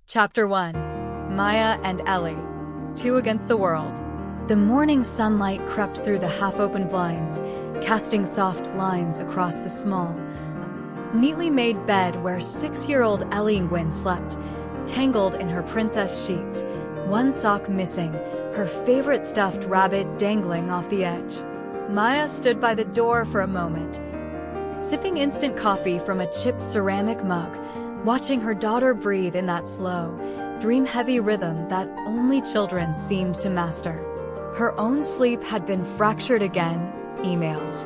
Chapter 1. Maya and Ellie. Two against the world. The morning sunlight crept through the half-open blinds, casting soft lines across the small, neatly made bed where 6-year-old Ellie Nguyen slept, tangled in her princess sheets, one sock missing, her favorite stuffed rabbit dangling off the edge. Maya stood by the door for a moment, sipping instant coffee from a chipped ceramic mug, watching her daughter breathe in that slow, dream-heavy rhythm that only children seemed to master. Her own sleep had been fractured again. Emails,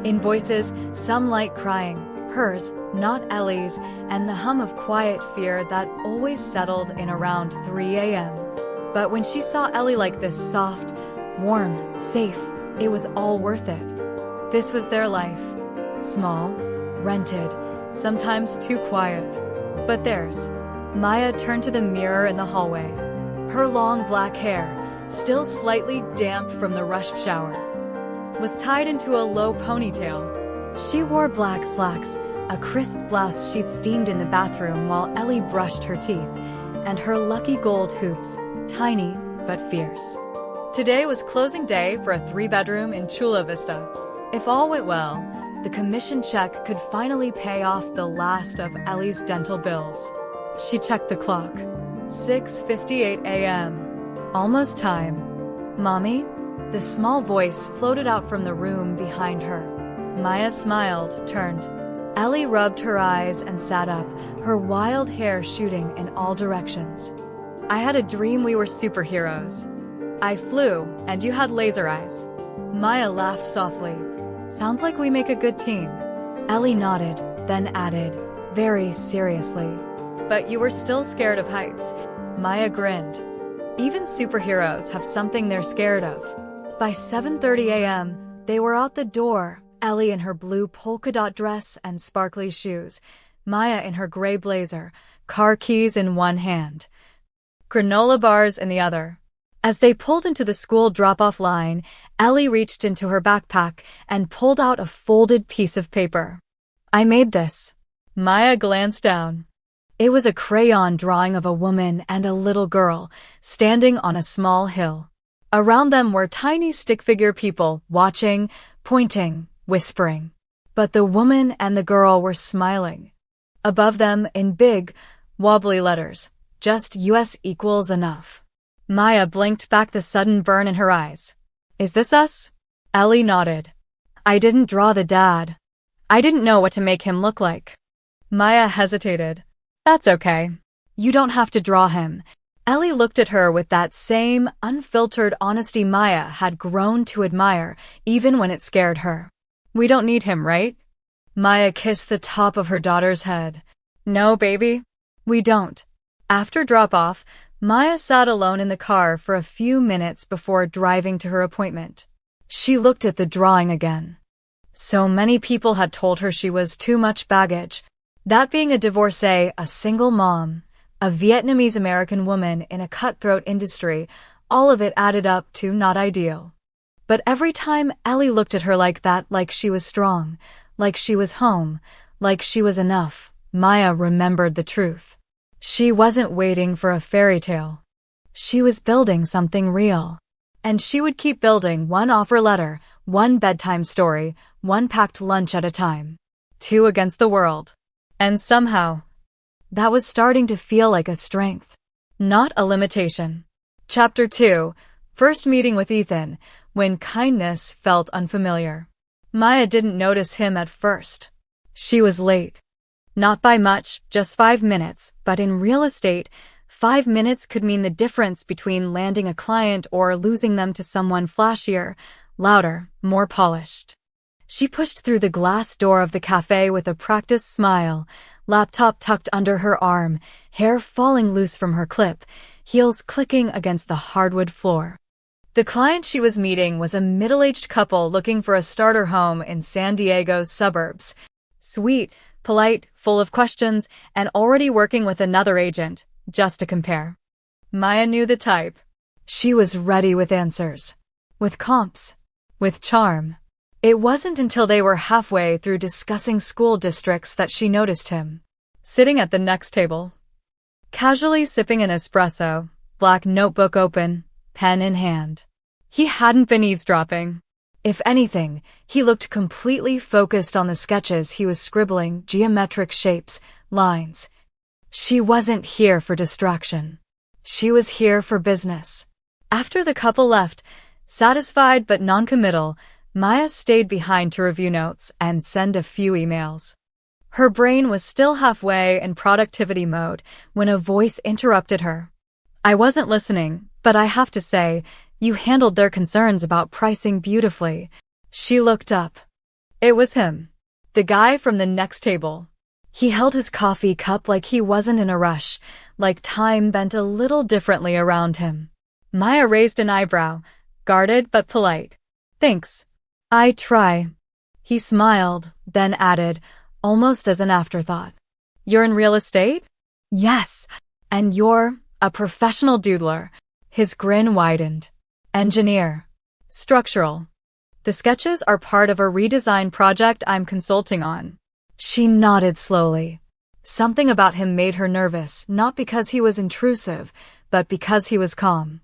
invoices, some light crying, hers, not Ellie's, and the hum of quiet fear that always settled in around 3 a.m. But when she saw Ellie like this, soft, warm, safe, it was all worth it. This was their life. Small, rented, sometimes too quiet. But theirs. Maya turned to the mirror in the hallway. Her long black hair, still slightly damp from the rushed shower, was tied into a low ponytail. She wore black slacks, a crisp blouse she'd steamed in the bathroom while Ellie brushed her teeth, and her lucky gold hoops, tiny but fierce. Today was closing day for a 3-bedroom in Chula Vista. If all went well, the commission check could finally pay off the last of Ellie's dental bills. She checked the clock. 6:58 a.m. Almost time. Mommy? The small voice floated out from the room behind her. Maya smiled, turned. Ellie rubbed her eyes and sat up, her wild hair shooting in all directions. I had a dream we were superheroes. I flew, and you had laser eyes. Maya laughed softly. Sounds like we make a good team. Ellie nodded, then added, very seriously. But you were still scared of heights. Maya grinned. Even superheroes have something they're scared of. By 7:30 a.m., they were out the door, Ellie in her blue polka dot dress and sparkly shoes, Maya in her gray blazer, car keys in one hand, granola bars in the other. As they pulled into the school drop-off line, Ellie reached into her backpack and pulled out a folded piece of paper. I made this. Maya glanced down. It was a crayon drawing of a woman and a little girl, standing on a small hill. Around them were tiny stick-figure people, watching, pointing, whispering. But the woman and the girl were smiling. Above them, in big, wobbly letters, just US equals enough. Maya blinked back the sudden burn in her eyes. Is this us? Ellie nodded. I didn't draw the dad. I didn't know what to make him look like. Maya hesitated. That's okay. You don't have to draw him. Ellie looked at her with that same unfiltered honesty Maya had grown to admire, even when it scared her. We don't need him, right? Maya kissed the top of her daughter's head. No, baby. We don't. After drop-off, Maya sat alone in the car for a few minutes before driving to her appointment. She looked at the drawing again. So many people had told her she was too much baggage. That being a divorcee, a single mom, a Vietnamese-American woman in a cutthroat industry, all of it added up to not ideal. But every time Ellie looked at her like that, like she was strong, like she was home, like she was enough, Maya remembered the truth. She wasn't waiting for a fairy tale. She was building something real. And she would keep building one offer letter, one bedtime story, one packed lunch at a time. Two against the world. And somehow, that was starting to feel like a strength, not a limitation. Chapter 2. First meeting with Ethan, when kindness felt unfamiliar. Maya didn't notice him at first. She was late. Not by much, just 5 minutes, but in real estate, 5 minutes could mean the difference between landing a client or losing them to someone flashier, louder, more polished. She pushed through the glass door of the cafe with a practiced smile, laptop tucked under her arm, hair falling loose from her clip, heels clicking against the hardwood floor. The client she was meeting was a middle-aged couple looking for a starter home in San Diego's suburbs. Sweet, polite, full of questions, and already working with another agent, just to compare. Maya knew the type. She was ready with answers. With comps. With charm. It wasn't until they were halfway through discussing school districts that she noticed him. Sitting at the next table. casually sipping an espresso, black notebook open, pen in hand. He hadn't been eavesdropping. If anything, he looked completely focused on the sketches he was scribbling, geometric shapes, lines. She wasn't here for distraction. She was here for business. After the couple left, satisfied but non-committal, Maya stayed behind to review notes and send a few emails. Her brain was still halfway in productivity mode when a voice interrupted her. I wasn't listening, but I have to say, you handled their concerns about pricing beautifully. She looked up. It was him. The guy from the next table. He held his coffee cup like he wasn't in a rush, like time bent a little differently around him. Maya raised an eyebrow, guarded but polite. Thanks. I try. He smiled, then added, almost as an afterthought. You're in real estate? Yes. And you're a professional doodler. His grin widened. Engineer. Structural. The sketches are part of a redesign project I'm consulting on. She nodded slowly. Something about him made her nervous, not because he was intrusive, but because he was calm.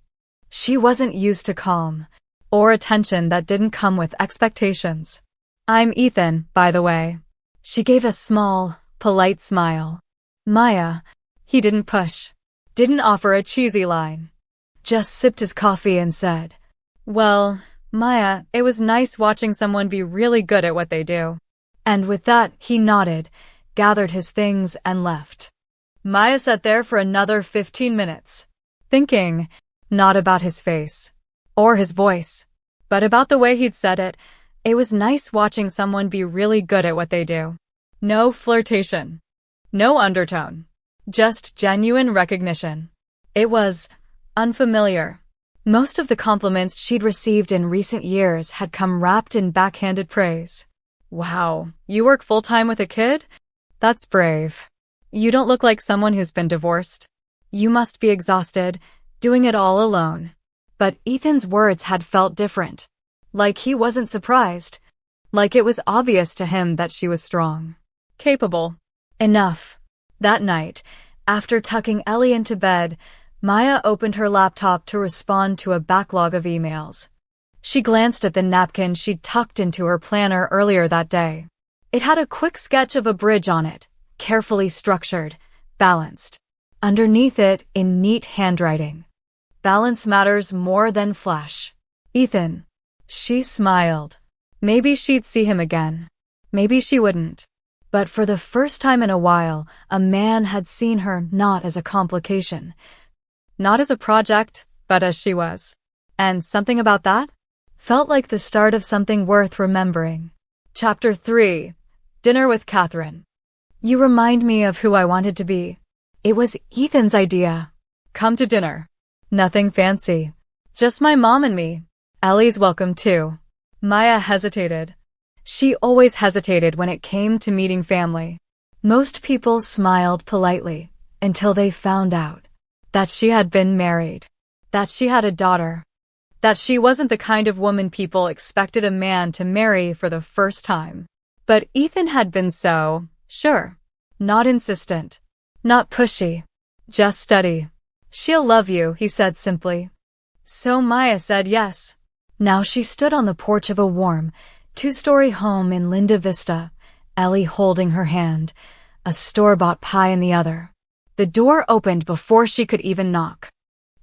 She wasn't used to calm, or attention that didn't come with expectations. I'm Ethan, by the way. She gave a small, polite smile. Maya. He didn't push. Didn't offer a cheesy line. Just sipped his coffee and said, Well, Maya, it was nice watching someone be really good at what they do. And with that, he nodded, gathered his things, and left. Maya sat there for another 15 minutes, thinking, not about his face, or his voice, but about the way he'd said it. It was nice watching someone be really good at what they do. No flirtation. No undertone. Just genuine recognition. It was unfamiliar. Most of the compliments she'd received in recent years had come wrapped in backhanded praise. Wow, you work full-time with a kid? That's brave. You don't look like someone who's been divorced. You must be exhausted, doing it all alone. But Ethan's words had felt different. Like he wasn't surprised. Like it was obvious to him that she was strong. Capable. Enough. That night, after tucking Ellie into bed, Maya opened her laptop to respond to a backlog of emails. She glanced at the napkin she'd tucked into her planner earlier that day. It had a quick sketch of a bridge on it, carefully structured, balanced. Underneath it, in neat handwriting. Balance matters more than flash. Ethan. She smiled. Maybe she'd see him again. Maybe she wouldn't. But for the first time in a while, a man had seen her not as a complication. Not as a project, but as she was. And something about that felt like the start of something worth remembering. Chapter 3. Dinner with Catherine. You remind me of who I wanted to be. It was Ethan's idea. Come to dinner. Nothing fancy. Just my mom and me. Ellie's welcome too. Maya hesitated. She always hesitated when it came to meeting family. Most people smiled politely until they found out that she had been married, that she had a daughter, that she wasn't the kind of woman people expected a man to marry for the first time. But Ethan had been so, sure, not insistent, not pushy, just steady. She'll love you, he said simply. So Maya said yes. Now she stood on the porch of a warm, two-story home in Linda Vista, Ellie holding her hand, a store-bought pie in the other. The door opened before she could even knock.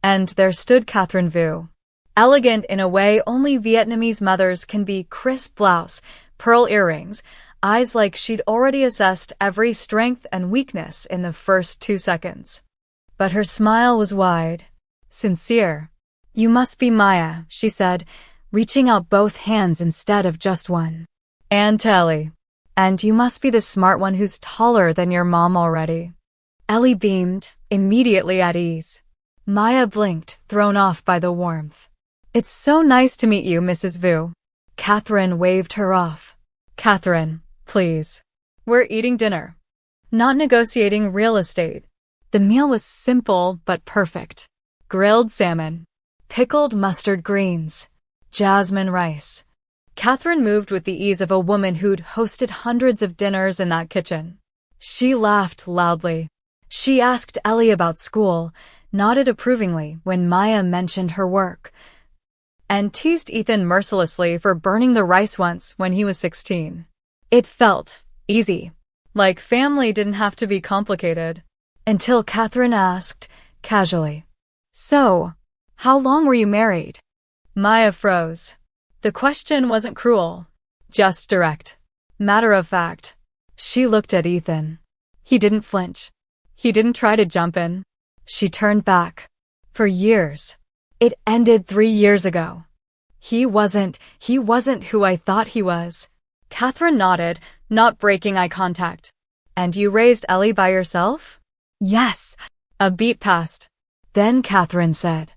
And there stood Catherine Vu. Elegant in a way only Vietnamese mothers can be, crisp blouse, pearl earrings, eyes like she'd already assessed every strength and weakness in the first 2 seconds. But her smile was wide, sincere. You must be Maya, she said, reaching out both hands instead of just one. And to Ellie. And you must be the smart one who's taller than your mom already. Ellie beamed, immediately at ease. Maya blinked, thrown off by the warmth. It's so nice to meet you, Mrs. Vu. Catherine waved her off. Catherine, please. We're eating dinner. Not negotiating real estate. The meal was simple but perfect. Grilled salmon. Pickled mustard greens. Jasmine rice. Catherine moved with the ease of a woman who'd hosted hundreds of dinners in that kitchen. She laughed loudly. She asked Ellie about school, nodded approvingly when Maya mentioned her work, and teased Ethan mercilessly for burning the rice once when he was 16. It felt easy, like family didn't have to be complicated, until Catherine asked, casually, "So, how long were you married?" Maya froze. The question wasn't cruel, just direct, matter of fact. She looked at Ethan. He didn't flinch. He didn't try to jump in. She turned back. For years. It ended 3 years ago. He wasn't who I thought he was. Catherine nodded, not breaking eye contact. And you raised Ellie by yourself? Yes. A beat passed. Then Catherine said,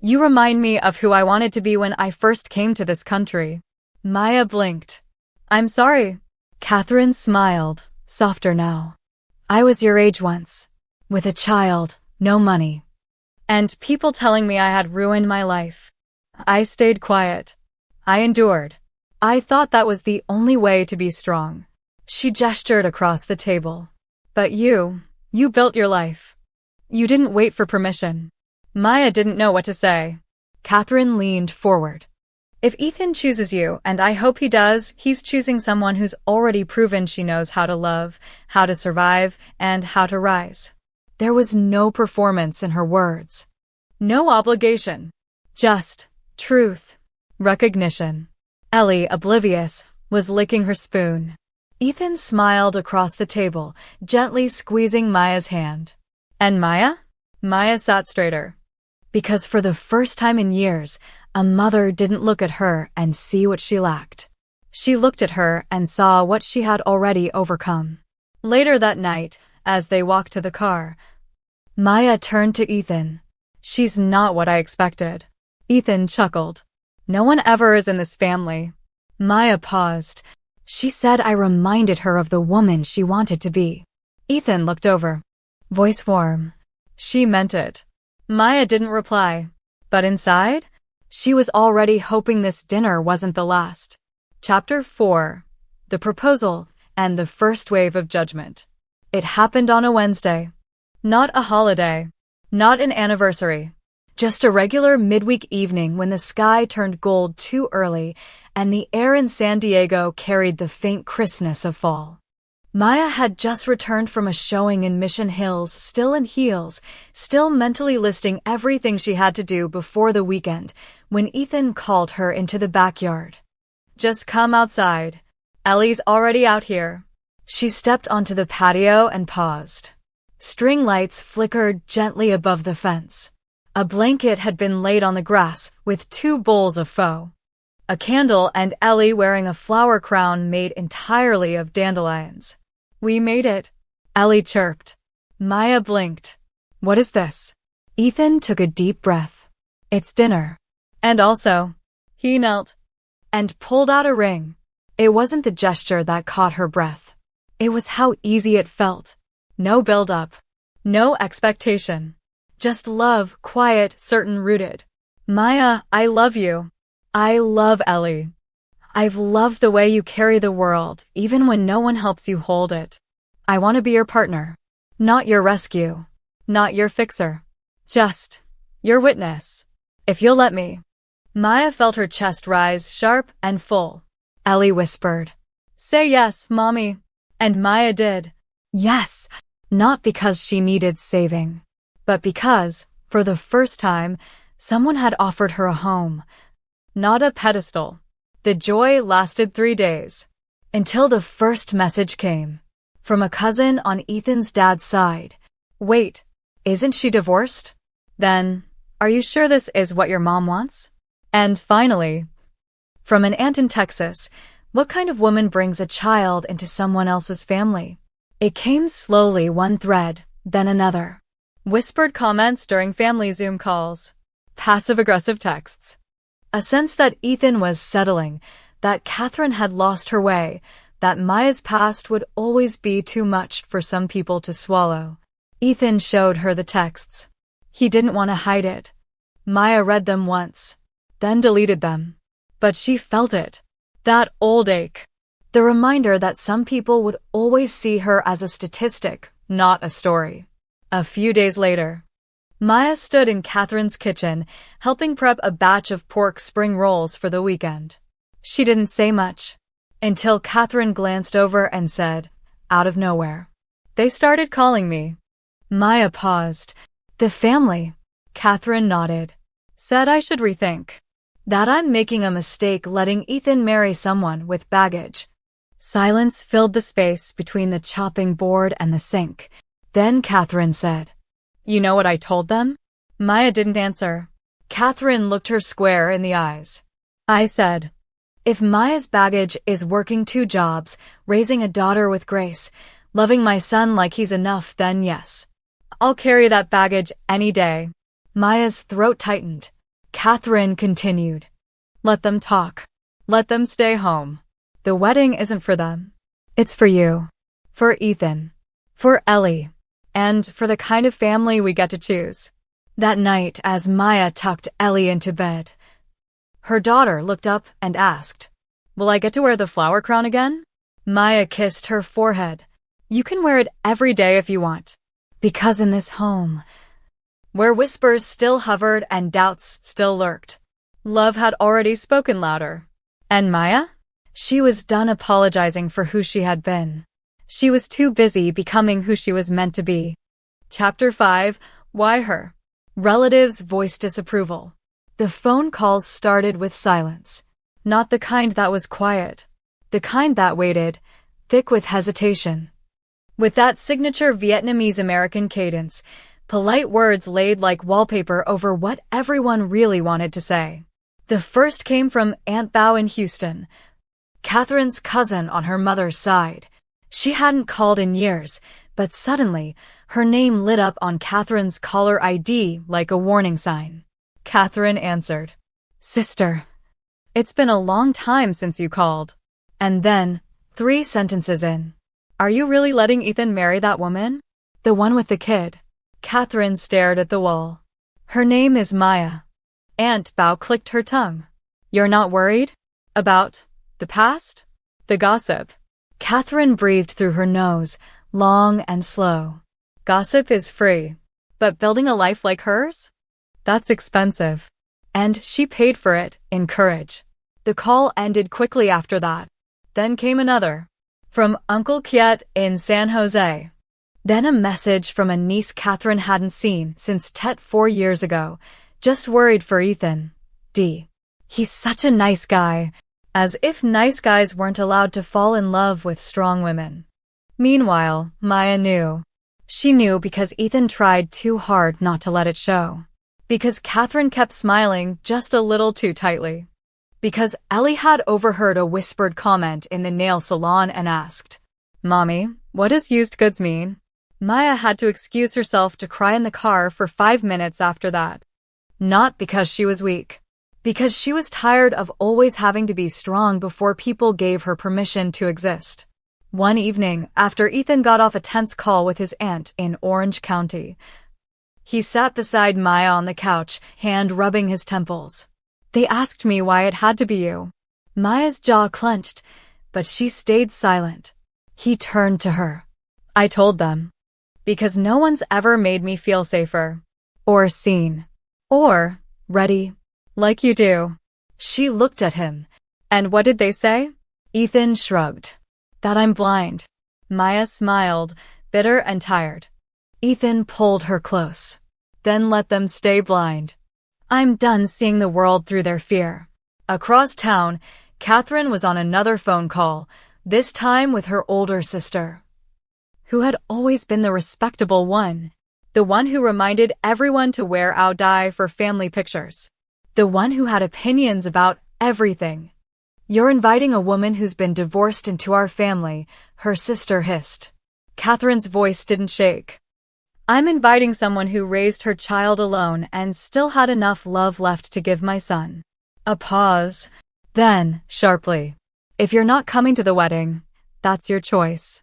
"You remind me of who I wanted to be when I first came to this country." Maya blinked. "I'm sorry." Catherine smiled, softer now. "I was your age once, with a child, no money, and people telling me I had ruined my life. I stayed quiet. I endured. I thought that was the only way to be strong." She gestured across the table. "But you built your life. You didn't wait for permission." Maya didn't know what to say. Catherine leaned forward. "If Ethan chooses you, and I hope he does, he's choosing someone who's already proven she knows how to love, how to survive, and how to rise." There was no performance in her words. No obligation. Just truth. Recognition. Ellie, oblivious, was licking her spoon. Ethan smiled across the table, gently squeezing Maya's hand. "And Maya?" Maya sat straighter. Because for the first time in years, a mother didn't look at her and see what she lacked. She looked at her and saw what she had already overcome. Later that night, as they walked to the car, Maya turned to Ethan. "She's not what I expected." Ethan chuckled. "No one ever is in this family." Maya paused. "She said I reminded her of the woman she wanted to be." Ethan looked over. Voice warm. "She meant it." Maya didn't reply. But inside, she was already hoping this dinner wasn't the last. Chapter 4. The Proposal and the First Wave of Judgment. It happened on a Wednesday. Not a holiday. Not an anniversary. Just a regular midweek evening when the sky turned gold too early and the air in San Diego carried the faint crispness of fall. Maya had just returned from a showing in Mission Hills, still in heels, still mentally listing everything she had to do before the weekend, when Ethan called her into the backyard. "Just come outside. Ellie's already out here." She stepped onto the patio and paused. String lights flickered gently above the fence. A blanket had been laid on the grass with 2 bowls of pho. A candle and Ellie wearing a flower crown made entirely of dandelions. "We made it," Ellie chirped. Maya blinked. "What is this?" Ethan took a deep breath. "It's dinner." "And also," he knelt and pulled out a ring. It wasn't the gesture that caught her breath. It was how easy it felt. No build-up. No expectation. Just love, quiet, certain, rooted. "Maya, I love you. I love Ellie. I've loved the way you carry the world, even when no one helps you hold it. I want to be your partner. Not your rescue. Not your fixer. Just your witness. If you'll let me." Maya felt her chest rise sharp and full. Ellie whispered, "Say yes, Mommy." And Maya did. Yes, not because she needed saving, but because, for the first time, someone had offered her a home. Not a pedestal. The joy lasted 3 days. Until the first message came. From a cousin on Ethan's dad's side. "Wait, isn't she divorced? Then, are you sure this is what your mom wants?" And finally, from an aunt in Texas, "What kind of woman brings a child into someone else's family?" It came slowly, one thread, then another. Whispered comments during family Zoom calls. Passive-aggressive texts. A sense that Ethan was settling, that Catherine had lost her way, that Maya's past would always be too much for some people to swallow. Ethan showed her the texts. He didn't want to hide it. Maya read them once, then deleted them. But she felt it. That old ache. The reminder that some people would always see her as a statistic, not a story. A few days later, Maya stood in Catherine's kitchen, helping prep a batch of pork spring rolls for the weekend. She didn't say much, until Catherine glanced over and said, out of nowhere, "They started calling me." Maya paused. "The family?" Catherine nodded. "Said I should rethink. That I'm making a mistake letting Ethan marry someone with baggage." Silence filled the space between the chopping board and the sink. Then Catherine said, "You know what I told them?" Maya didn't answer. Catherine looked her square in the eyes. "I said, if Maya's baggage is working 2 jobs, raising a daughter with grace, loving my son like he's enough, then yes. I'll carry that baggage any day." Maya's throat tightened. Catherine continued, "Let them talk. Let them stay home. The wedding isn't for them. It's for you. For Ethan. For Ellie. And for the kind of family we get to choose." That night, as Maya tucked Ellie into bed, her daughter looked up and asked, "Will I get to wear the flower crown again?" Maya kissed her forehead. "You can wear it every day if you want. Because in this home, where whispers still hovered and doubts still lurked, love had already spoken louder." And Maya? She was done apologizing for who she had been. She was too busy becoming who she was meant to be. Chapter 5. Why her? Relatives voiced disapproval. The phone calls started with silence. Not the kind that was quiet. The kind that waited, thick with hesitation. With that signature Vietnamese-American cadence, polite words laid like wallpaper over what everyone really wanted to say. The first came from Aunt Bao in Houston, Catherine's cousin on her mother's side. She hadn't called in years, but suddenly, her name lit up on Catherine's caller ID like a warning sign. Catherine answered, "Sister, it's been a long time since you called." And then, 3 sentences in, "Are you really letting Ethan marry that woman? The one with the kid?" Catherine stared at the wall. "Her name is Maya." Aunt Bao clicked her tongue. "You're not worried? About the past? The gossip?" Catherine breathed through her nose, long and slow. "Gossip is free. But building a life like hers? That's expensive." And she paid for it in courage. The call ended quickly after that. Then came another. From Uncle Kiet in San Jose. Then a message from a niece Catherine hadn't seen since Tet 4 years ago. "Just worried for Ethan. D. He's such a nice guy." As if nice guys weren't allowed to fall in love with strong women. Meanwhile, Maya knew. She knew because Ethan tried too hard not to let it show. Because Catherine kept smiling just a little too tightly. Because Ellie had overheard a whispered comment in the nail salon and asked, "Mommy, what does used goods mean?" Maya had to excuse herself to cry in the car for 5 minutes after that. Not because she was weak. Because she was tired of always having to be strong before people gave her permission to exist. One evening, after Ethan got off a tense call with his aunt in Orange County, he sat beside Maya on the couch, hand rubbing his temples. "They asked me why it had to be you." Maya's jaw clenched, but she stayed silent. He turned to her. "I told them. Because no one's ever made me feel safer. Or seen. Or ready. Like you do." She looked at him. "And what did they say?" Ethan shrugged. "That I'm blind." Maya smiled, bitter and tired. Ethan pulled her close. "Then let them stay blind. I'm done seeing the world through their fear." Across town, Catherine was on another phone call, this time with her older sister, who had always been the respectable one, the one who reminded everyone to wear ao dai for family pictures. The one who had opinions about everything. "You're inviting a woman who's been divorced into our family," her sister hissed. Catherine's voice didn't shake. "I'm inviting someone who raised her child alone and still had enough love left to give my son." A pause. Then, sharply, "If you're not coming to the wedding, that's your choice.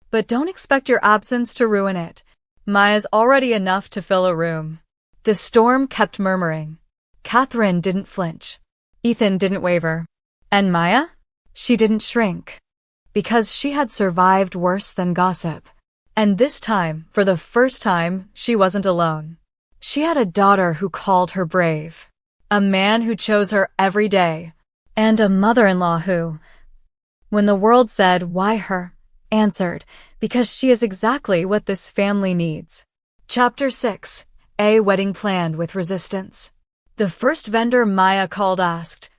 But don't expect your absence to ruin it. Maya's already enough to fill a room." The storm kept murmuring. Catherine didn't flinch. Ethan didn't waver. And Maya? She didn't shrink. Because she had survived worse than gossip. And this time, for the first time, she wasn't alone. She had a daughter who called her brave, a man who chose her every day, and a mother-in-law who, when the world said, "Why her?" answered, "Because she is exactly what this family needs." Chapter 6. A wedding planned with resistance. The first vendor Maya called asked,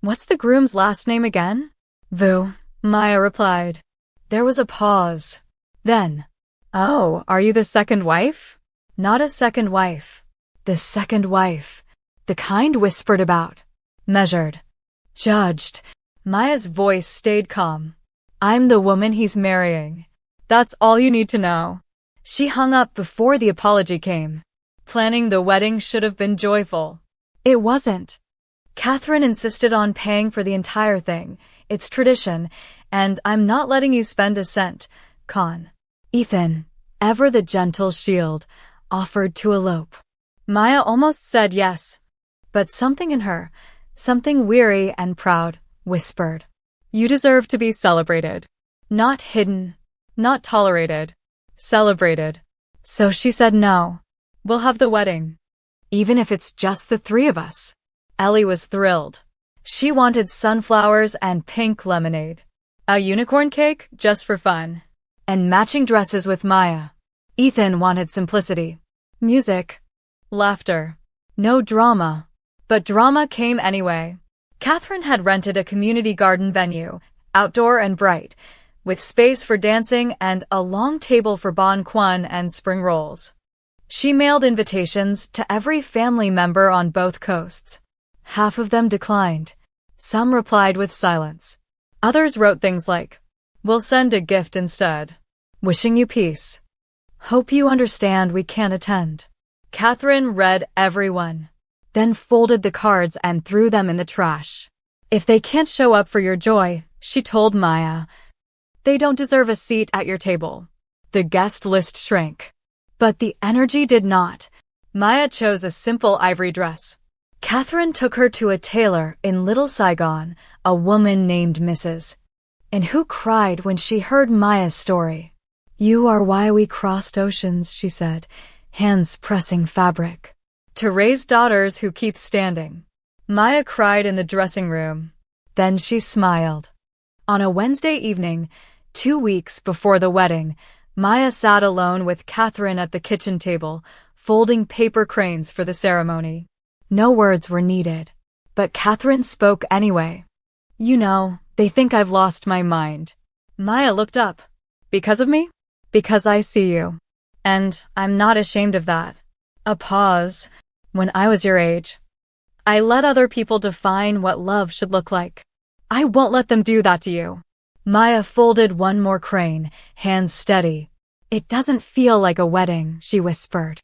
"What's the groom's last name again?" "Vu," Maya replied. There was a pause. Then, "Oh, are you the second wife?" "Not a second wife. The second wife. The kind whispered about. Measured. Judged." Maya's voice stayed calm. "I'm the woman he's marrying. That's all you need to know." She hung up before the apology came. Planning the wedding should have been joyful. It wasn't. Catherine insisted on paying for the entire thing. It's tradition, and I'm not letting you spend a cent. Con. Ethan, ever the gentle shield, offered to elope. Maya almost said yes, but something in her, something weary and proud, whispered, "You deserve to be celebrated. Not hidden, not tolerated. Celebrated." So she said no. "We'll have the wedding. Even if it's just the three of us." Ellie was thrilled. She wanted sunflowers and pink lemonade. A unicorn cake just for fun. And matching dresses with Maya. Ethan wanted simplicity. Music. Laughter. No drama. But drama came anyway. Catherine had rented a community garden venue, outdoor and bright, with space for dancing and a long table for bon quan and spring rolls. She mailed invitations to every family member on both coasts. Half of them declined. Some replied with silence. Others wrote things like, "We'll send a gift instead. Wishing you peace. Hope you understand we can't attend." Catherine read everyone, then folded the cards and threw them in the trash. "If they can't show up for your joy," she told Maya, "they don't deserve a seat at your table." The guest list shrank. But the energy did not. Maya chose a simple ivory dress. Catherine took her to a tailor in Little Saigon, a woman named Mrs. and who cried when she heard Maya's story. "You are why we crossed oceans," she said, hands pressing fabric. "To raise daughters who keep standing." Maya cried in the dressing room. Then she smiled. On a Wednesday evening, 2 weeks before the wedding, Maya sat alone with Catherine at the kitchen table, folding paper cranes for the ceremony. No words were needed, but Catherine spoke anyway. "You know, they think I've lost my mind." Maya looked up. "Because of me?" "Because I see you. And I'm not ashamed of that." A pause. "When I was your age, I let other people define what love should look like. I won't let them do that to you." Maya folded one more crane, hands steady. "It doesn't feel like a wedding," she whispered.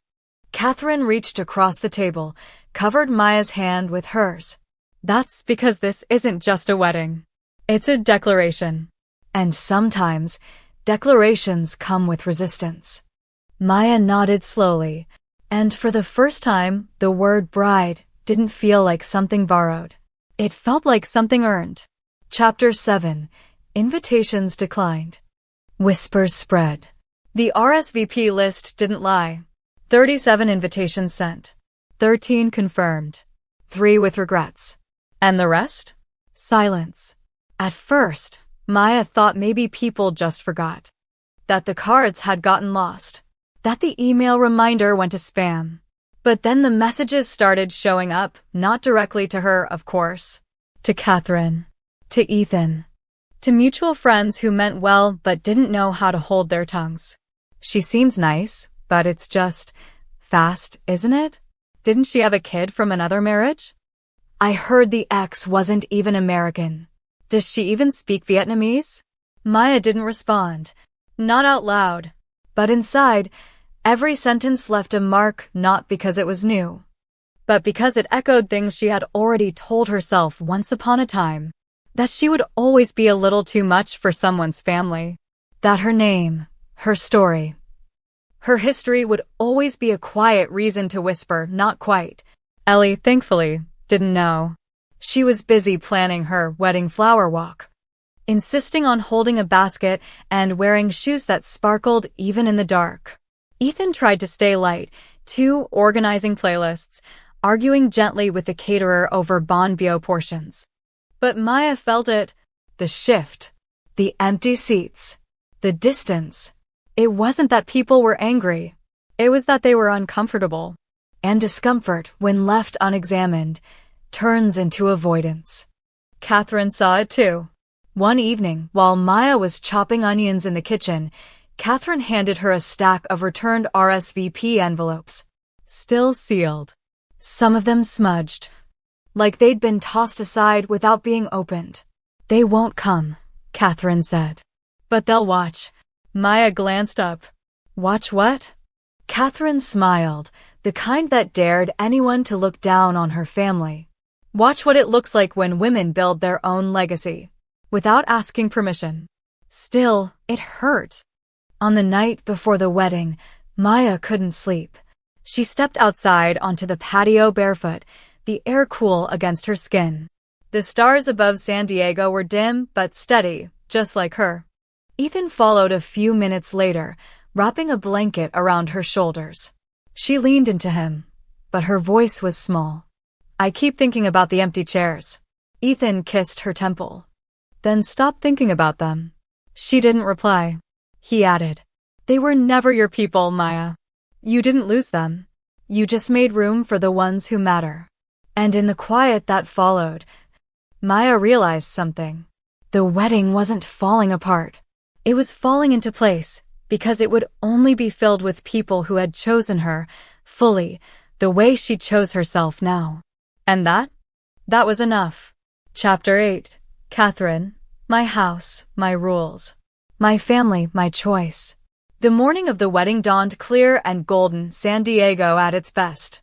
Catherine reached across the table, covered Maya's hand with hers. "That's because this isn't just a wedding. It's a declaration. And sometimes, declarations come with resistance." Maya nodded slowly, and for the first time, the word bride didn't feel like something borrowed. It felt like something earned. Chapter 7. Invitations declined. Whispers spread. The RSVP list didn't lie. 37 invitations sent. 13 confirmed. 3 with regrets. And the rest? Silence. At first, Maya thought maybe people just forgot. That the cards had gotten lost. That the email reminder went to spam. But then the messages started showing up, not directly to her, of course. To Catherine. To Ethan. To mutual friends who meant well but didn't know how to hold their tongues. "She seems nice, but it's just fast, isn't it? Didn't she have a kid from another marriage? I heard the ex wasn't even American. Does she even speak Vietnamese?" Maya didn't respond. Not out loud. But inside, every sentence left a mark, not because it was new, but because it echoed things she had already told herself once upon a time. That she would always be a little too much for someone's family. That her name, her story, her history would always be a quiet reason to whisper, not quite. Ellie, thankfully, didn't know. She was busy planning her wedding flower walk. insisting on holding a basket and wearing shoes that sparkled even in the dark. Ethan tried to stay light, too, organizing playlists, arguing gently with the caterer over bon vivant portions. But Maya felt it. The shift. The empty seats. The distance. It wasn't that people were angry. It was that they were uncomfortable. And discomfort, when left unexamined, turns into avoidance. Catherine saw it too. One evening, while Maya was chopping onions in the kitchen, Catherine handed her a stack of returned RSVP envelopes. Still sealed. Some of them smudged. Like they'd been tossed aside without being opened. They won't come, Catherine said. But they'll watch. Maya glanced up. Watch what? Catherine smiled, the kind that dared anyone to look down on her family. Watch what it looks like when women build their own legacy. Without asking permission. Still, it hurt. On the night before the wedding, Maya couldn't sleep. She stepped outside onto the patio barefoot, the air cool against her skin. The stars above San Diego were dim but steady, just like her. Ethan followed a few minutes later, wrapping a blanket around her shoulders. She leaned into him, but her voice was small. I keep thinking about the empty chairs. Ethan kissed her temple. Then stop thinking about them. She didn't reply. He added, they were never your people, Maya. You didn't lose them. You just made room for the ones who matter. And in the quiet that followed, Maya realized something. The wedding wasn't falling apart. It was falling into place, because it would only be filled with people who had chosen her, fully, the way she chose herself now. And that was enough. Chapter 8. Catherine. My house, my rules. My family, my choice. The morning of the wedding dawned clear and golden, San Diego at its best.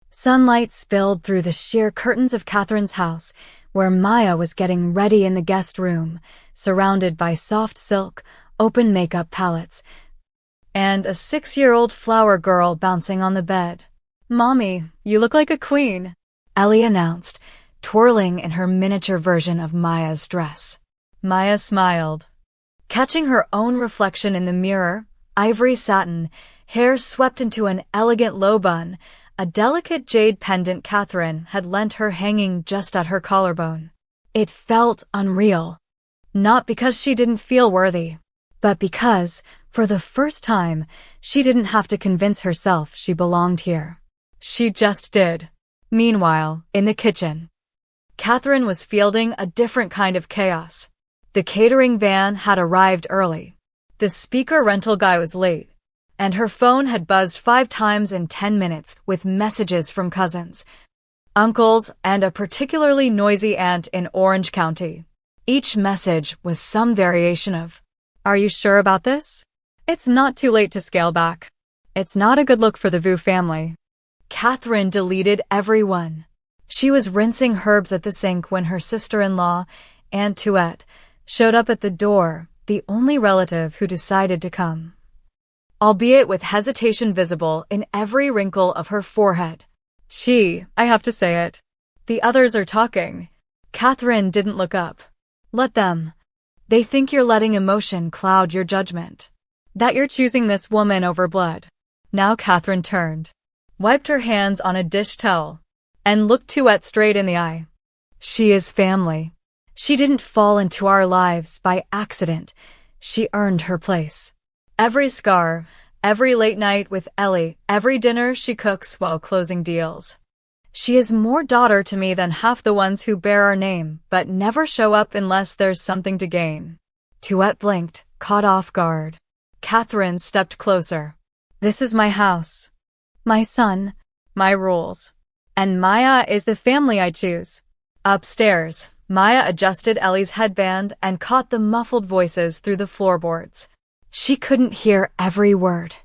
Sunlight spilled through the sheer curtains of Catherine's house, where Maya was getting ready in the guest room, surrounded by soft silk, open makeup palettes, and a 6-year-old flower girl bouncing on the bed. Mommy, you look like a queen, Ellie announced, twirling in her miniature version of Maya's dress. Maya smiled. Catching her own reflection in the mirror, ivory satin, hair swept into an elegant low bun, a delicate jade pendant Catherine had lent her hanging just at her collarbone. It felt unreal. Not because she didn't feel worthy, but because, for the first time, she didn't have to convince herself she belonged here. She just did. Meanwhile, in the kitchen, Catherine was fielding a different kind of chaos. The catering van had arrived early. The speaker rental guy was late, and her phone had buzzed 5 times in 10 minutes with messages from cousins, uncles, and a particularly noisy aunt in Orange County. Each message was some variation of, "Are you sure about this? It's not too late to scale back. It's not a good look for the Vu family." Catherine deleted every one. She was rinsing herbs at the sink when her sister-in-law, Aunt Tuette, showed up at the door, the only relative who decided to come. Albeit with hesitation visible in every wrinkle of her forehead. I have to say it. The others are talking. Catherine didn't look up. Let them. They think you're letting emotion cloud your judgment. That you're choosing this woman over blood. Now Catherine turned, wiped her hands on a dish towel, and looked Tuette straight in the eye. She is family. She didn't fall into our lives by accident. She earned her place. Every scar, every late night with Ellie, every dinner she cooks while closing deals. She is more daughter to me than half the ones who bear our name, but never show up unless there's something to gain. Tuette blinked, caught off guard. Catherine stepped closer. This is my house. My son. My rules. And Maya is the family I choose. Upstairs, Maya adjusted Ellie's headband and caught the muffled voices through the floorboards. She couldn't hear every word.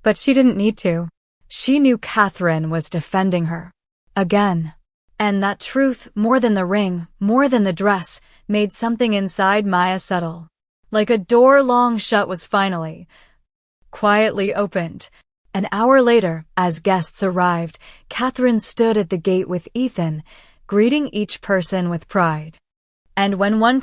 But she didn't need to. She knew Catherine was defending her. Again. And that truth, more than the ring, more than the dress, made something inside Maya settle. Like a door long shut was finally, quietly opened. An hour later, as guests arrived, Catherine stood at the gate with Ethan, greeting each person with pride. And when one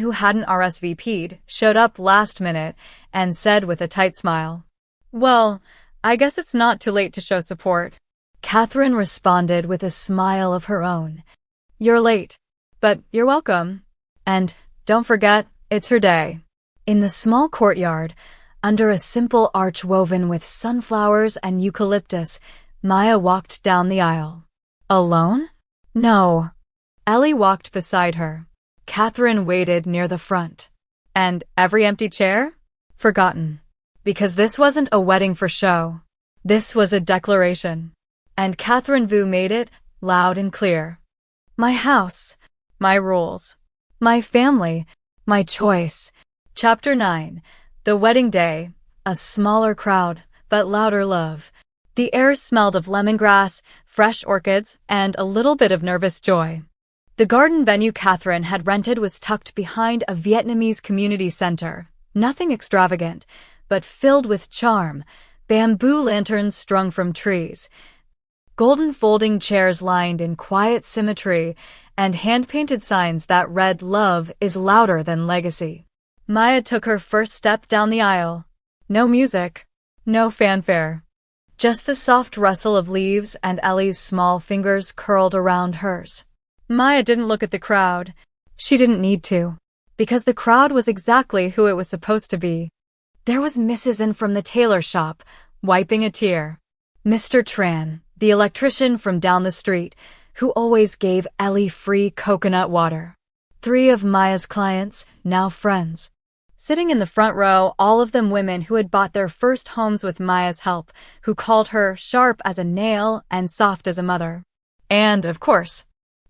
who hadn't RSVP'd, showed up last minute and said with a tight smile, "Well, I guess it's not too late to show support," Catherine responded with a smile of her own. "You're late, but you're welcome. And don't forget, it's her day." In the small courtyard, under a simple arch woven with sunflowers and eucalyptus, Maya walked down the aisle. Alone? No. Ellie walked beside her. Catherine waited near the front. And every empty chair? Forgotten. Because this wasn't a wedding for show. This was a declaration. And Catherine Vu made it loud and clear. My house, my rules, my family, my choice. Chapter 9. The wedding day. A smaller crowd, but louder love. The air smelled of lemongrass, fresh orchids, and a little bit of nervous joy. The garden venue Catherine had rented was tucked behind a Vietnamese community center. Nothing extravagant, but filled with charm. Bamboo lanterns strung from trees, golden folding chairs lined in quiet symmetry, and hand-painted signs that read "Love is louder than legacy." Maya took her first step down the aisle. No music, no fanfare. Just the soft rustle of leaves and Ellie's small fingers curled around hers. Maya didn't look at the crowd. She didn't need to, because the crowd was exactly who it was supposed to be. There was Mrs. N from the tailor shop, wiping a tear. Mr. Tran, the electrician from down the street, who always gave Ellie free coconut water. 3 of Maya's clients, now friends. Sitting in the front row, all of them women who had bought their first homes with Maya's help, who called her sharp as a nail and soft as a mother. And, of course,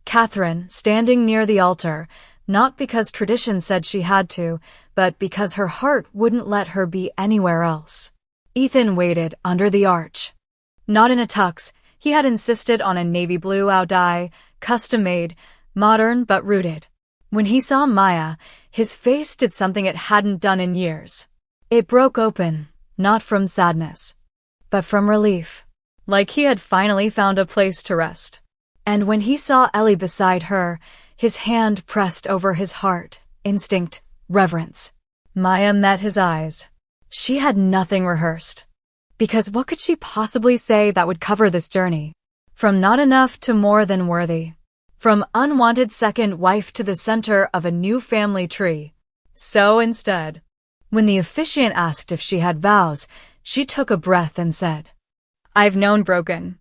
Catherine, standing near the altar, not because tradition said she had to, but because her heart wouldn't let her be anywhere else. Ethan waited under the arch. Not in a tux, he had insisted on a navy blue dye, custom-made, modern but rooted. When he saw Maya, his face did something it hadn't done in years. It broke open, not from sadness, but from relief, like he had finally found a place to rest. And when he saw Ellie beside her, his hand pressed over his heart, instinct, reverence. Maya met his eyes. She had nothing rehearsed. Because what could she possibly say that would cover this journey? From not enough to more than worthy. From unwanted second wife to the center of a new family tree. So instead, when the officiant asked if she had vows, she took a breath and said, "I've known broken.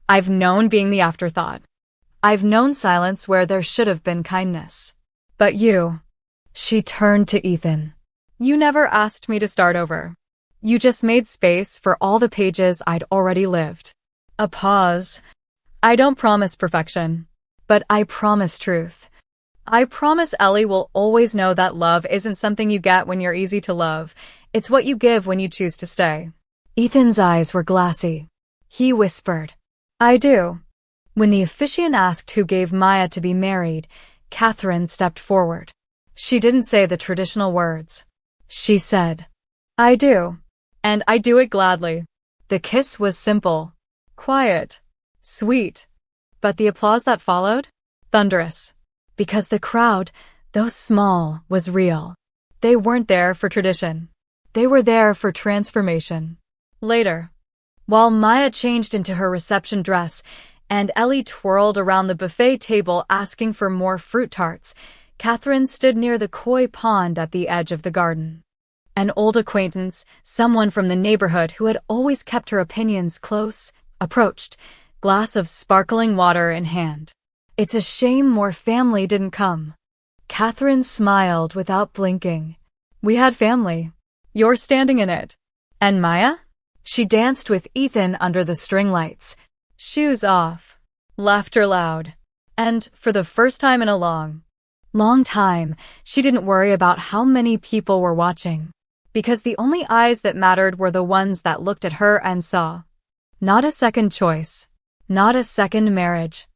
I've known being the afterthought. I've known silence where there should have been kindness. But you," she turned to Ethan, "you never asked me to start over. You just made space for all the pages I'd already lived." A pause. "I don't promise perfection, but I promise truth. I promise Ellie will always know that love isn't something you get when you're easy to love. It's what you give when you choose to stay." Ethan's eyes were glassy. He whispered, "I do." When the officiant asked who gave Maya to be married, Catherine stepped forward. She didn't say the traditional words. She said, "I do. And I do it gladly." The kiss was simple, quiet, sweet. But the applause that followed? Thunderous. Because the crowd, though small, was real. They weren't there for tradition. They were there for transformation. Later, while Maya changed into her reception dress and Ellie twirled around the buffet table asking for more fruit tarts, Catherine stood near the koi pond at the edge of the garden. An old acquaintance, someone from the neighborhood who had always kept her opinions close, approached, glass of sparkling water in hand. "It's a shame more family didn't come." Catherine smiled without blinking. "We had family. You're standing in it." "And Maya?" She danced with Ethan under the string lights. Shoes off. Laughter loud. And, for the first time in a long time, she didn't worry about how many people were watching. Because the only eyes that mattered were the ones that looked at her and saw. Not a second choice. Not a second marriage.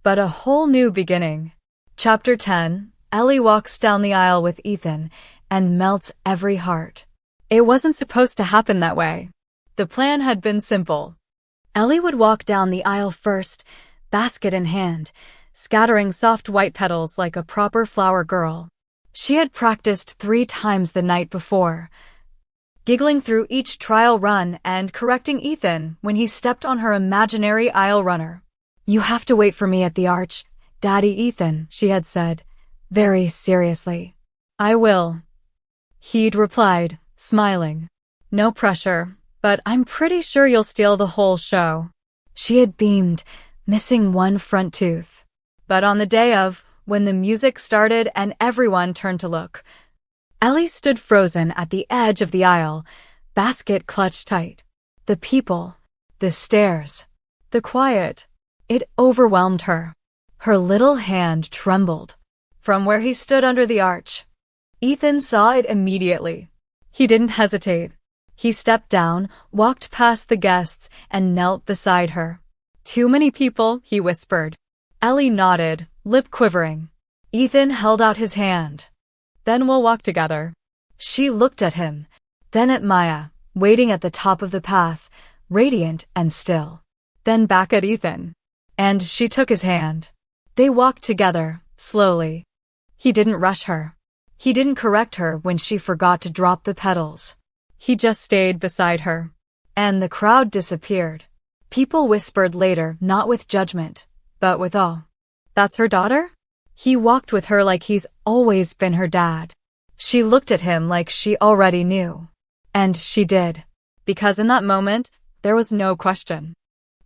But a whole new beginning. Chapter 10. Ellie walks down the aisle with Ethan and melts every heart. It wasn't supposed to happen that way. The plan had been simple. Ellie would walk down the aisle first, basket in hand, scattering soft white petals like a proper flower girl. She had practiced 3 times the night before, giggling through each trial run and correcting Ethan when he stepped on her imaginary aisle runner. "You have to wait for me at the arch, Daddy Ethan," she had said, very seriously. "I will," he'd replied, smiling. "No pressure, but I'm pretty sure you'll steal the whole show." She had beamed, missing one front tooth. But on the day of, when the music started and everyone turned to look, Ellie stood frozen at the edge of the aisle, basket clutched tight. The people, the stares, the quiet, it overwhelmed her. Her little hand trembled. From where he stood under the arch, Ethan saw it immediately. He didn't hesitate. He stepped down, walked past the guests, and knelt beside her. "Too many people," he whispered. Ellie nodded, lip quivering. Ethan held out his hand. "Then we'll walk together." She looked at him, then at Maya, waiting at the top of the path, radiant and still. Then back at Ethan. And she took his hand. They walked together, slowly. He didn't rush her. He didn't correct her when she forgot to drop the petals. He just stayed beside her. And the crowd disappeared. People whispered later, not with judgment, but with awe. "That's her daughter?" He walked with her like he's always been her dad. She looked at him like she already knew. And she did. Because in that moment, there was no question.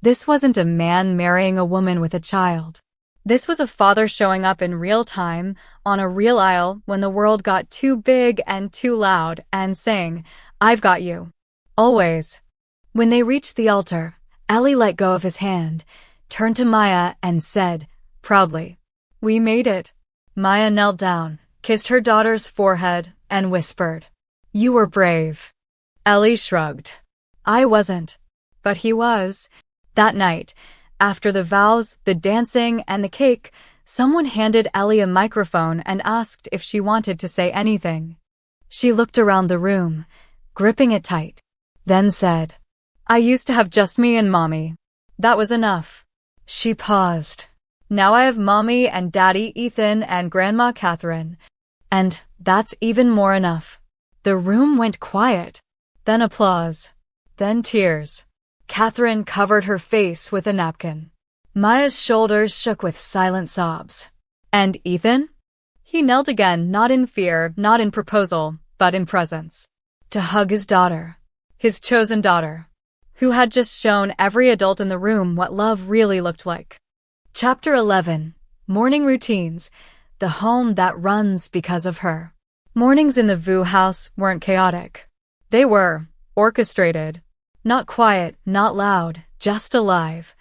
This wasn't a man marrying a woman with a child. This was a father showing up in real time, on a real aisle when the world got too big and too loud, and saying, "I've got you. Always." When they reached the altar, Ellie let go of his hand, turned to Maya and said, proudly, "We made it." Maya knelt down, kissed her daughter's forehead, and whispered, "You were brave." Ellie shrugged. "I wasn't. But he was." That night, after the vows, the dancing, and the cake, someone handed Ellie a microphone and asked if she wanted to say anything. She looked around the room, gripping it tight, then said, "I used to have just me and Mommy. That was enough." She paused. "Now I have Mommy and Daddy Ethan and Grandma Catherine. And that's even more enough." The room went quiet. Then applause. Then tears. Catherine covered her face with a napkin. Maya's shoulders shook with silent sobs. And Ethan? He knelt again, not in fear, not in proposal, but in presence. To hug his daughter. His chosen daughter. Who had just shown every adult in the room what love really looked like. Chapter 11. Morning Routines. The home that runs because of her. Mornings in the Vu house weren't chaotic. They were orchestrated. Not quiet, not loud, just alive.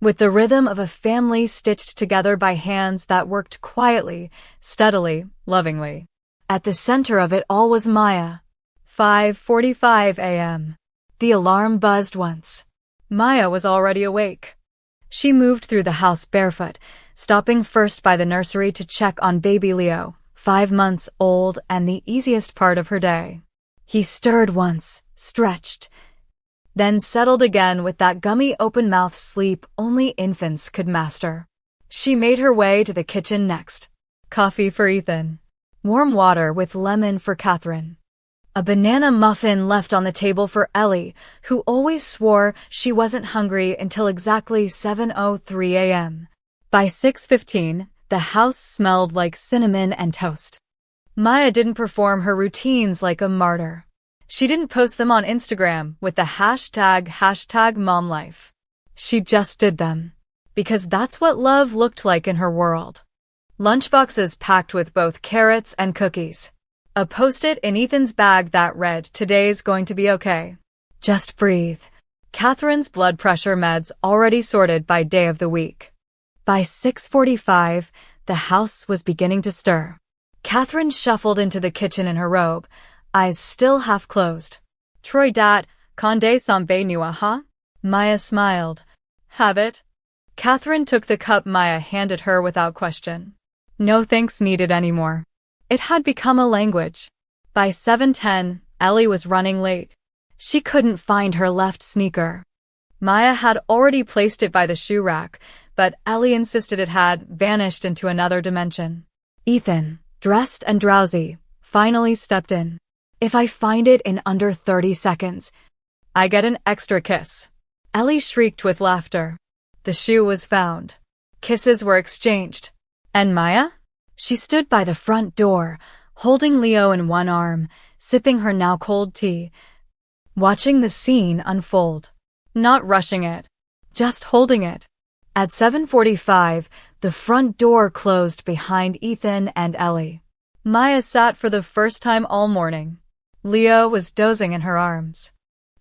With the rhythm of a family stitched together by hands that worked quietly, steadily, lovingly. At the center of it all was Maya. 5:45 a.m. The alarm buzzed once. Maya was already awake. She moved through the house barefoot, stopping first by the nursery to check on baby Leo, 5 months old and the easiest part of her day. He stirred once, stretched, then settled again with that gummy open-mouth sleep only infants could master. She made her way to the kitchen next. Coffee for Ethan. Warm water with lemon for Catherine. A banana muffin left on the table for Ellie, who always swore she wasn't hungry until exactly 7:03 a.m. By 6:15, the house smelled like cinnamon and toast. Maya didn't perform her routines like a martyr. She didn't post them on Instagram with the hashtag #momlife. She just did them. Because that's what love looked like in her world. Lunchboxes packed with both carrots and cookies. A post-it in Ethan's bag that read, "Today's going to be okay. Just breathe." Catherine's blood pressure meds already sorted by day of the week. By 6:45, the house was beginning to stir. Catherine shuffled into the kitchen in her robe, eyes still half closed. "Troy dat, Conde Sambe Nua, huh?" Maya smiled. "Have it?" Catherine took the cup Maya handed her without question. No thanks needed anymore. It had become a language. By 7:10, Ellie was running late. She couldn't find her left sneaker. Maya had already placed it by the shoe rack, but Ellie insisted it had vanished into another dimension. Ethan, dressed and drowsy, finally stepped in. If I find it in under 30 seconds, I get an extra kiss. Ellie shrieked with laughter. The shoe was found. Kisses were exchanged. And Maya? She stood by the front door, holding Leo in one arm, sipping her now cold tea, watching the scene unfold. Not rushing it, just holding it. At 7:45, the front door closed behind Ethan and Ellie. Maya sat for the first time all morning. Leo was dozing in her arms.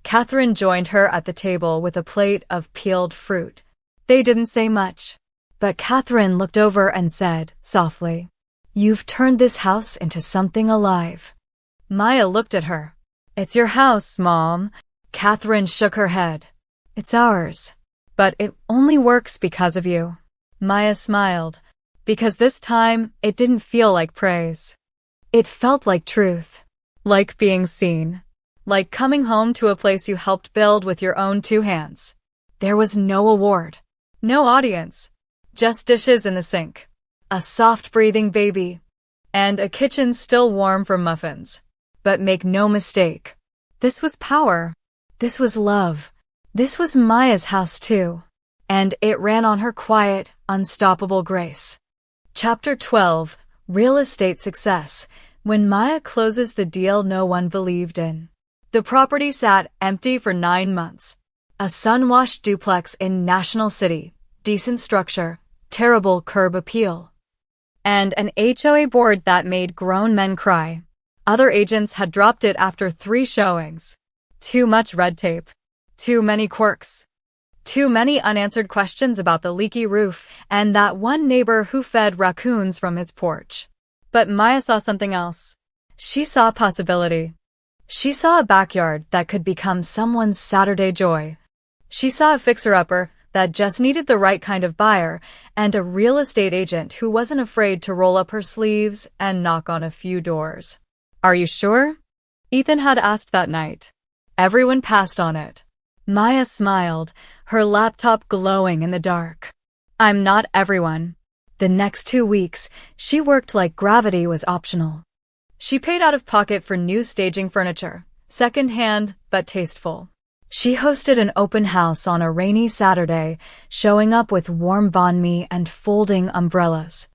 Catherine joined her at the table with a plate of peeled fruit. They didn't say much, but Catherine looked over and said, softly, "You've turned this house into something alive." Maya looked at her. "It's your house, Mom." Catherine shook her head. "It's ours. But it only works because of you." Maya smiled, because this time it didn't feel like praise. It felt like truth, like being seen, like coming home to a place you helped build with your own two hands. There was no award, no audience, just dishes in the sink, a soft-breathing baby, and a kitchen still warm from muffins. But make no mistake, this was power. This was love. This was Maya's house too, and it ran on her quiet, unstoppable grace. Chapter 12, Real Estate Success. When Maya closes the deal no one believed in. The property sat empty for 9 months. A sun-washed duplex in National City, decent structure, terrible curb appeal, and an HOA board that made grown men cry. Other agents had dropped it after 3 showings. Too much red tape. Too many quirks. Too many unanswered questions about the leaky roof and that one neighbor who fed raccoons from his porch. But Maya saw something else. She saw possibility. She saw a backyard that could become someone's Saturday joy. She saw a fixer-upper that just needed the right kind of buyer and a real estate agent who wasn't afraid to roll up her sleeves and knock on a few doors. "Are you sure?" Ethan had asked that night. Everyone passed on it. Maya smiled, her laptop glowing in the dark. "I'm not everyone." The next 2 weeks, she worked like gravity was optional. She paid out of pocket for new staging furniture, second-hand but tasteful. She hosted an open house on a rainy Saturday, showing up with warm banh mi and folding umbrellas.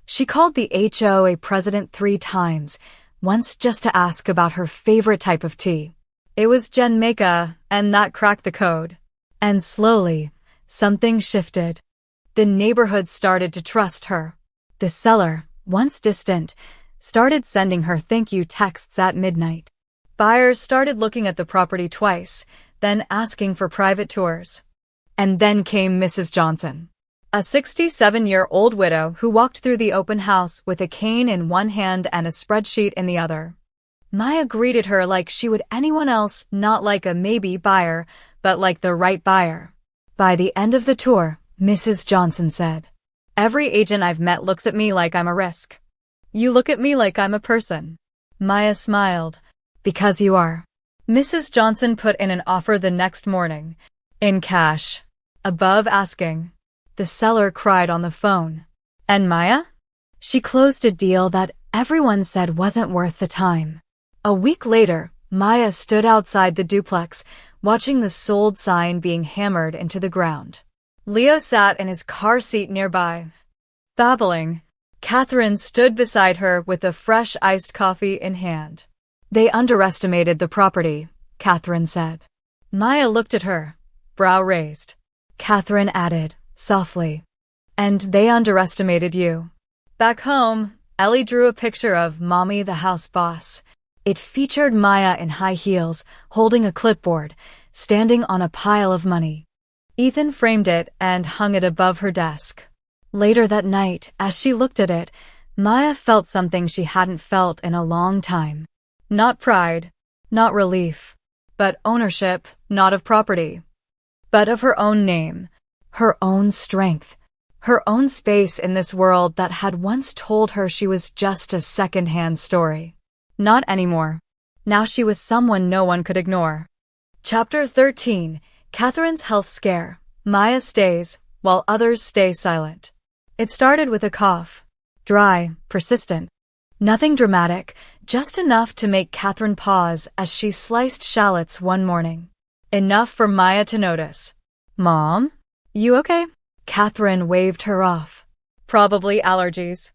She called the HOA president 3 times, once just to ask about her favorite type of tea. It was Jamaica, and that cracked the code. And slowly, something shifted. The neighborhood started to trust her. The seller, once distant, started sending her thank you texts at midnight. Buyers started looking at the property twice, then asking for private tours. And then came Mrs. Johnson, a 67-year-old widow who walked through the open house with a cane in one hand and a spreadsheet in the other. Maya greeted her like she would anyone else, not like a maybe buyer, but like the right buyer. By the end of the tour, Mrs. Johnson said, "Every agent I've met looks at me like I'm a risk. You look at me like I'm a person." Maya smiled. "Because you are." Mrs. Johnson put in an offer the next morning, in cash, above asking. The seller cried on the phone. And Maya? She closed a deal that everyone said wasn't worth the time. A week later, Maya stood outside the duplex, watching the sold sign being hammered into the ground. Leo sat in his car seat nearby, babbling. Catherine stood beside her with a fresh iced coffee in hand. "They underestimated the property," Catherine said. Maya looked at her, brow raised. Catherine added, softly, "And they underestimated you." Back home, Ellie drew a picture of Mommy the house boss. It featured Maya in high heels, holding a clipboard, standing on a pile of money. Ethan framed it and hung it above her desk. Later that night, as she looked at it, Maya felt something she hadn't felt in a long time. Not pride, not relief, but ownership, not of property, but of her own name, her own strength, her own space in this world that had once told her she was just a second-hand story. Not anymore. Now she was someone no one could ignore. Chapter 13, Catherine's Health Scare. Maya stays, while others stay silent. It started with a cough. Dry, persistent. Nothing dramatic, just enough to make Catherine pause as she sliced shallots one morning. Enough for Maya to notice. "Mom? You okay?" Catherine waved her off. "Probably allergies."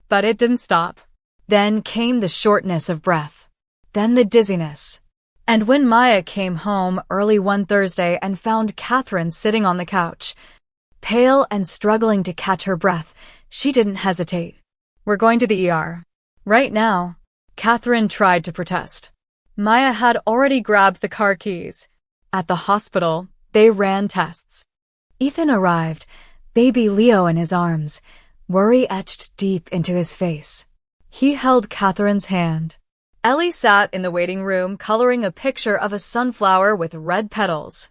But it didn't stop. Then came the shortness of breath. Then the dizziness. And when Maya came home early one Thursday and found Catherine sitting on the couch, pale and struggling to catch her breath, she didn't hesitate. "We're going to the ER. Right now." Catherine tried to protest. Maya had already grabbed the car keys. At the hospital, they ran tests. Ethan arrived, baby Leo in his arms, worry etched deep into his face. He held Catherine's hand. Ellie sat in the waiting room coloring a picture of a sunflower with red petals.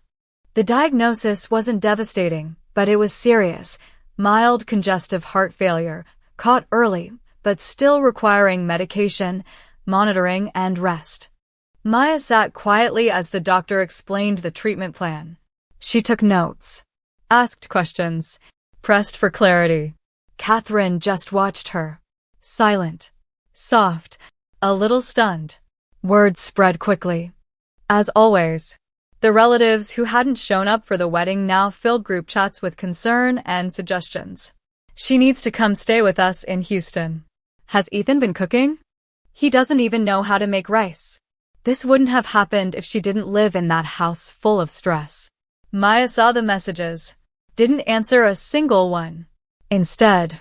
The diagnosis wasn't devastating, but it was serious. Mild congestive heart failure, caught early, but still requiring medication, monitoring, and rest. Maya sat quietly as the doctor explained the treatment plan. She took notes, asked questions, pressed for clarity. Catherine just watched her. Silent, soft, a little stunned. Words spread quickly. As always, the relatives who hadn't shown up for the wedding now filled group chats with concern and suggestions. "She needs to come stay with us in Houston. Has Ethan been cooking? He doesn't even know how to make rice." This wouldn't have happened if she didn't live in that house full of stress. Maya saw the messages, didn't answer a single one. Instead,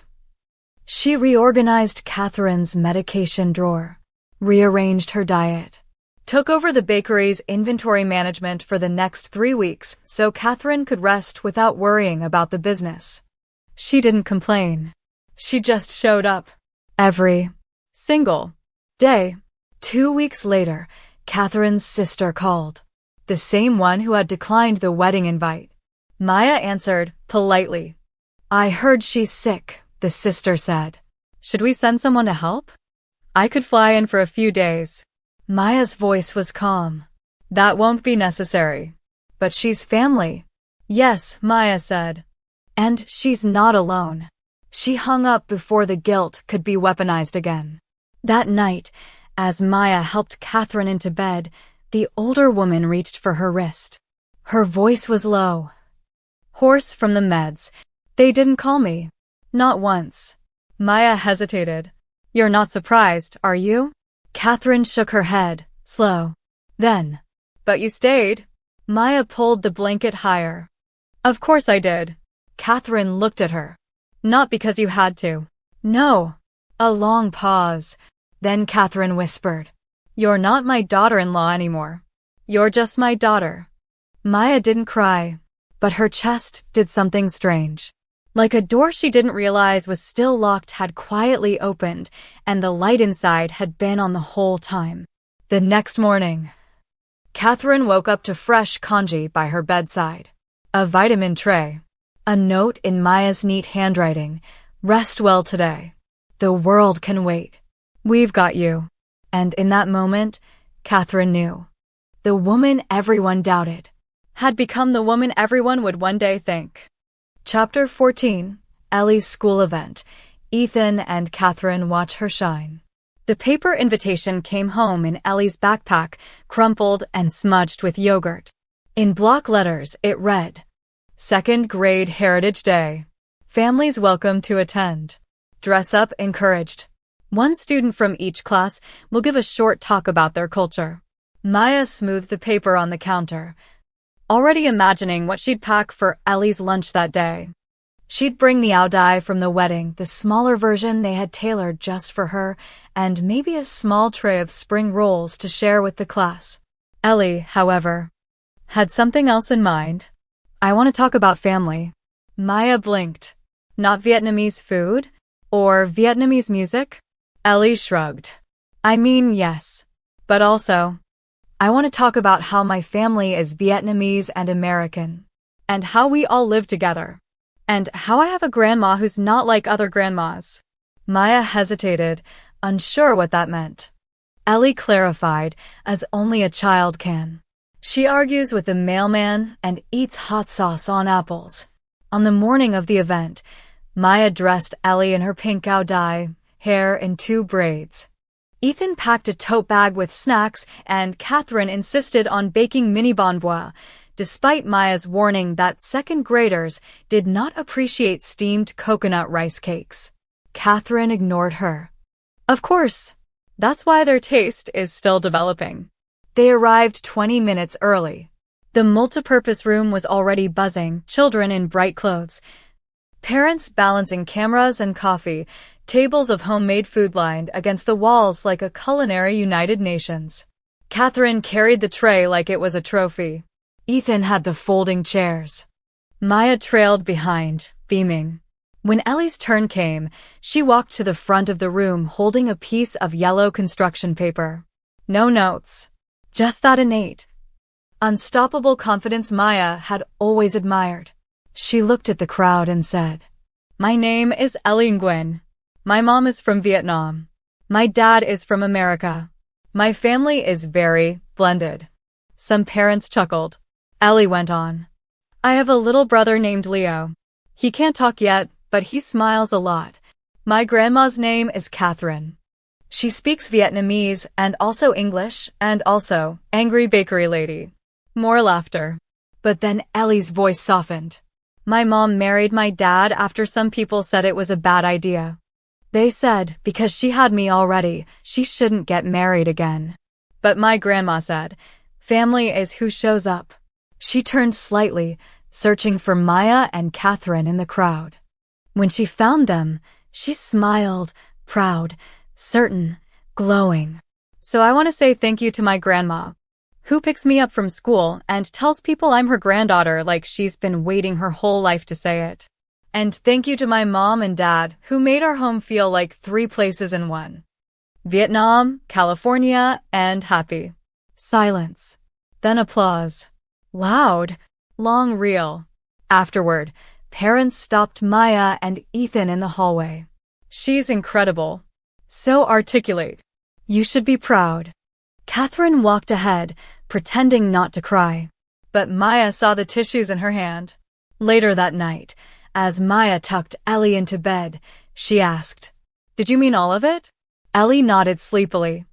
she reorganized Catherine's medication drawer, rearranged her diet, took over the bakery's inventory management for the next 3 weeks so Catherine could rest without worrying about the business. She didn't complain. She just showed up. Every single day. 2 weeks later, Catherine's sister called. The same one who had declined the wedding invite. Maya answered, politely. "I heard she's sick," the sister said. "Should we send someone to help? I could fly in for a few days." Maya's voice was calm. "That won't be necessary. But she's family." "Yes," Maya said. "And she's not alone." She hung up before the guilt could be weaponized again. That night, as Maya helped Catherine into bed, the older woman reached for her wrist. Her voice was low. "Hoarse from the meds. They didn't call me. Not once." Maya hesitated. "You're not surprised, are you?" Catherine shook her head, slow. Then, "But you stayed." Maya pulled the blanket higher. "Of course I did." Catherine looked at her. "Not because you had to." "No." A long pause. Then Catherine whispered, "You're not my daughter-in-law anymore. You're just my daughter." Maya didn't cry, but her chest did something strange. Like a door she didn't realize was still locked had quietly opened, and the light inside had been on the whole time. The next morning, Catherine woke up to fresh congee by her bedside. A vitamin tray. A note in Maya's neat handwriting. "Rest well today. The world can wait. We've got you." And in that moment, Catherine knew. The woman everyone doubted had become the woman everyone would one day thank. Chapter 14. Ellie's school event. Ethan and Catherine watch her shine. The paper invitation came home in Ellie's backpack, crumpled and smudged with yogurt. In block letters, it read, "Second grade Heritage Day. Families welcome to attend. Dress up encouraged. One student from each class will give a short talk about their culture." Maya smoothed the paper on the counter, already imagining what she'd pack for Ellie's lunch that day. She'd bring the audai from the wedding, the smaller version they had tailored just for her, and maybe a small tray of spring rolls to share with the class. Ellie, however, had something else in mind. "I want to talk about family." Maya blinked. "Not Vietnamese food? Or Vietnamese music?" Ellie shrugged. "I mean, yes. But also, I want to talk about how my family is Vietnamese and American. And how we all live together. And how I have a grandma who's not like other grandmas." Maya hesitated, unsure what that meant. Ellie clarified, as only a child can. "She argues with the mailman and eats hot sauce on apples." On the morning of the event, Maya dressed Ellie in her pink dye, hair in 2 braids. Ethan packed a tote bag with snacks, and Catherine insisted on baking mini bonbons, despite Maya's warning that second graders did not appreciate steamed coconut rice cakes. Catherine ignored her. Of course, that's why their taste is still developing. They arrived 20 minutes early. The multipurpose room was already buzzing, children in bright clothes, parents balancing cameras and coffee, tables of homemade food lined against the walls like a culinary United Nations. Catherine carried the tray like it was a trophy. Ethan had the folding chairs. Maya trailed behind, beaming. When Ellie's turn came, she walked to the front of the room holding a piece of yellow construction paper. No notes. Just that innate, unstoppable confidence Maya had always admired. She looked at the crowd and said, "My name is Ellie Nguyen. My mom is from Vietnam. My dad is from America. My family is very blended." Some parents chuckled. Ellie went on. "I have a little brother named Leo. He can't talk yet, but he smiles a lot. My grandma's name is Catherine. She speaks Vietnamese and also English and also angry bakery lady." More laughter. But then Ellie's voice softened. "My mom married my dad after some people said it was a bad idea. They said because she had me already, she shouldn't get married again. But my grandma said, family is who shows up." She turned slightly, searching for Maya and Catherine in the crowd. When she found them, she smiled, proud, certain, glowing. "So I want to say thank you to my grandma, who picks me up from school and tells people I'm her granddaughter like she's been waiting her whole life to say it. And thank you to my mom and dad, who made our home feel like 3 places in one. Vietnam, California, and happy." Silence. Then applause. Loud, long reel. Afterward, parents stopped Maya and Ethan in the hallway. "She's incredible. So articulate. You should be proud." Catherine walked ahead, pretending not to cry. But Maya saw the tissues in her hand. Later that night, as Maya tucked Ellie into bed, she asked, "Did you mean all of it?" Ellie nodded sleepily.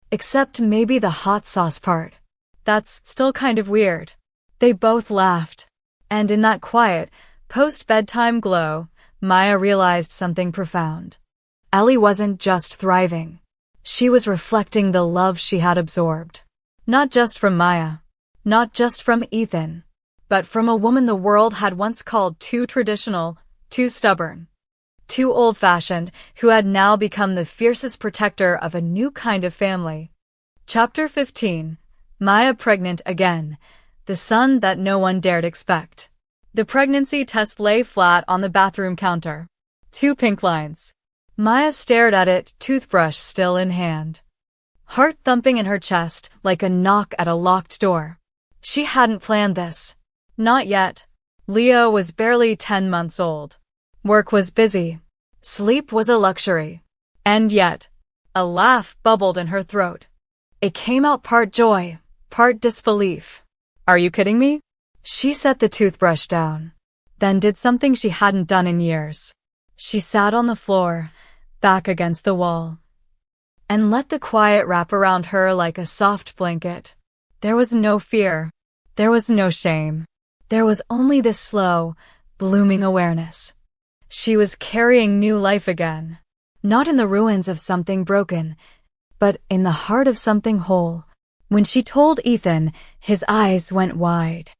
"Except maybe the hot sauce part. That's still kind of weird." They both laughed. And in that quiet, post-bedtime glow, Maya realized something profound. Ellie wasn't just thriving. She was reflecting the love she had absorbed. Not just from Maya. Not just from Ethan. But from a woman the world had once called too traditional, too stubborn, too old-fashioned, who had now become the fiercest protector of a new kind of family. Chapter 15. Maya pregnant again. The son that no one dared expect. The pregnancy test lay flat on the bathroom counter. 2 pink lines. Maya stared at it, toothbrush still in hand. Heart thumping in her chest like a knock at a locked door. She hadn't planned this. Not yet. Leo was barely 10 months old. Work was busy. Sleep was a luxury. And yet, a laugh bubbled in her throat. It came out part joy, part disbelief. "Are you kidding me?" She set the toothbrush down, then did something she hadn't done in years. She sat on the floor, back against the wall, and let the quiet wrap around her like a soft blanket. There was no fear. There was no shame. There was only this slow, blooming awareness. She was carrying new life again. Not in the ruins of something broken, but in the heart of something whole. When she told Ethan, his eyes went wide.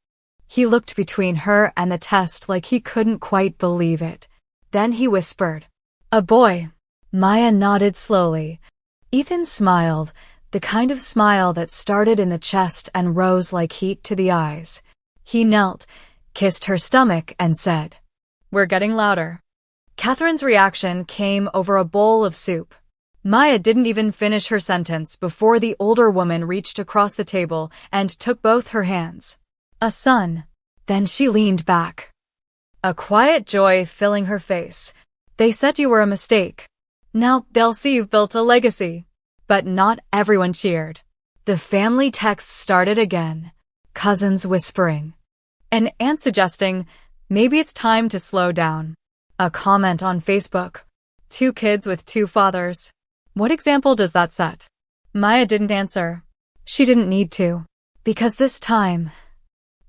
He looked between her and the test like he couldn't quite believe it. Then he whispered, "A boy." Maya nodded slowly. Ethan smiled, the kind of smile that started in the chest and rose like heat to the eyes. He knelt, kissed her stomach, and said, "We're getting louder." Catherine's reaction came over a bowl of soup. Maya didn't even finish her sentence before the older woman reached across the table and took both her hands. "A son." Then she leaned back, a quiet joy filling her face. "They said you were a mistake. Now they'll see you've built a legacy." But not everyone cheered. The family text started again. Cousins whispering. An aunt suggesting, Maybe it's time to slow down. A comment on Facebook. 2 kids with 2 fathers. What example does that set? Maya didn't answer. She didn't need to. Because this time,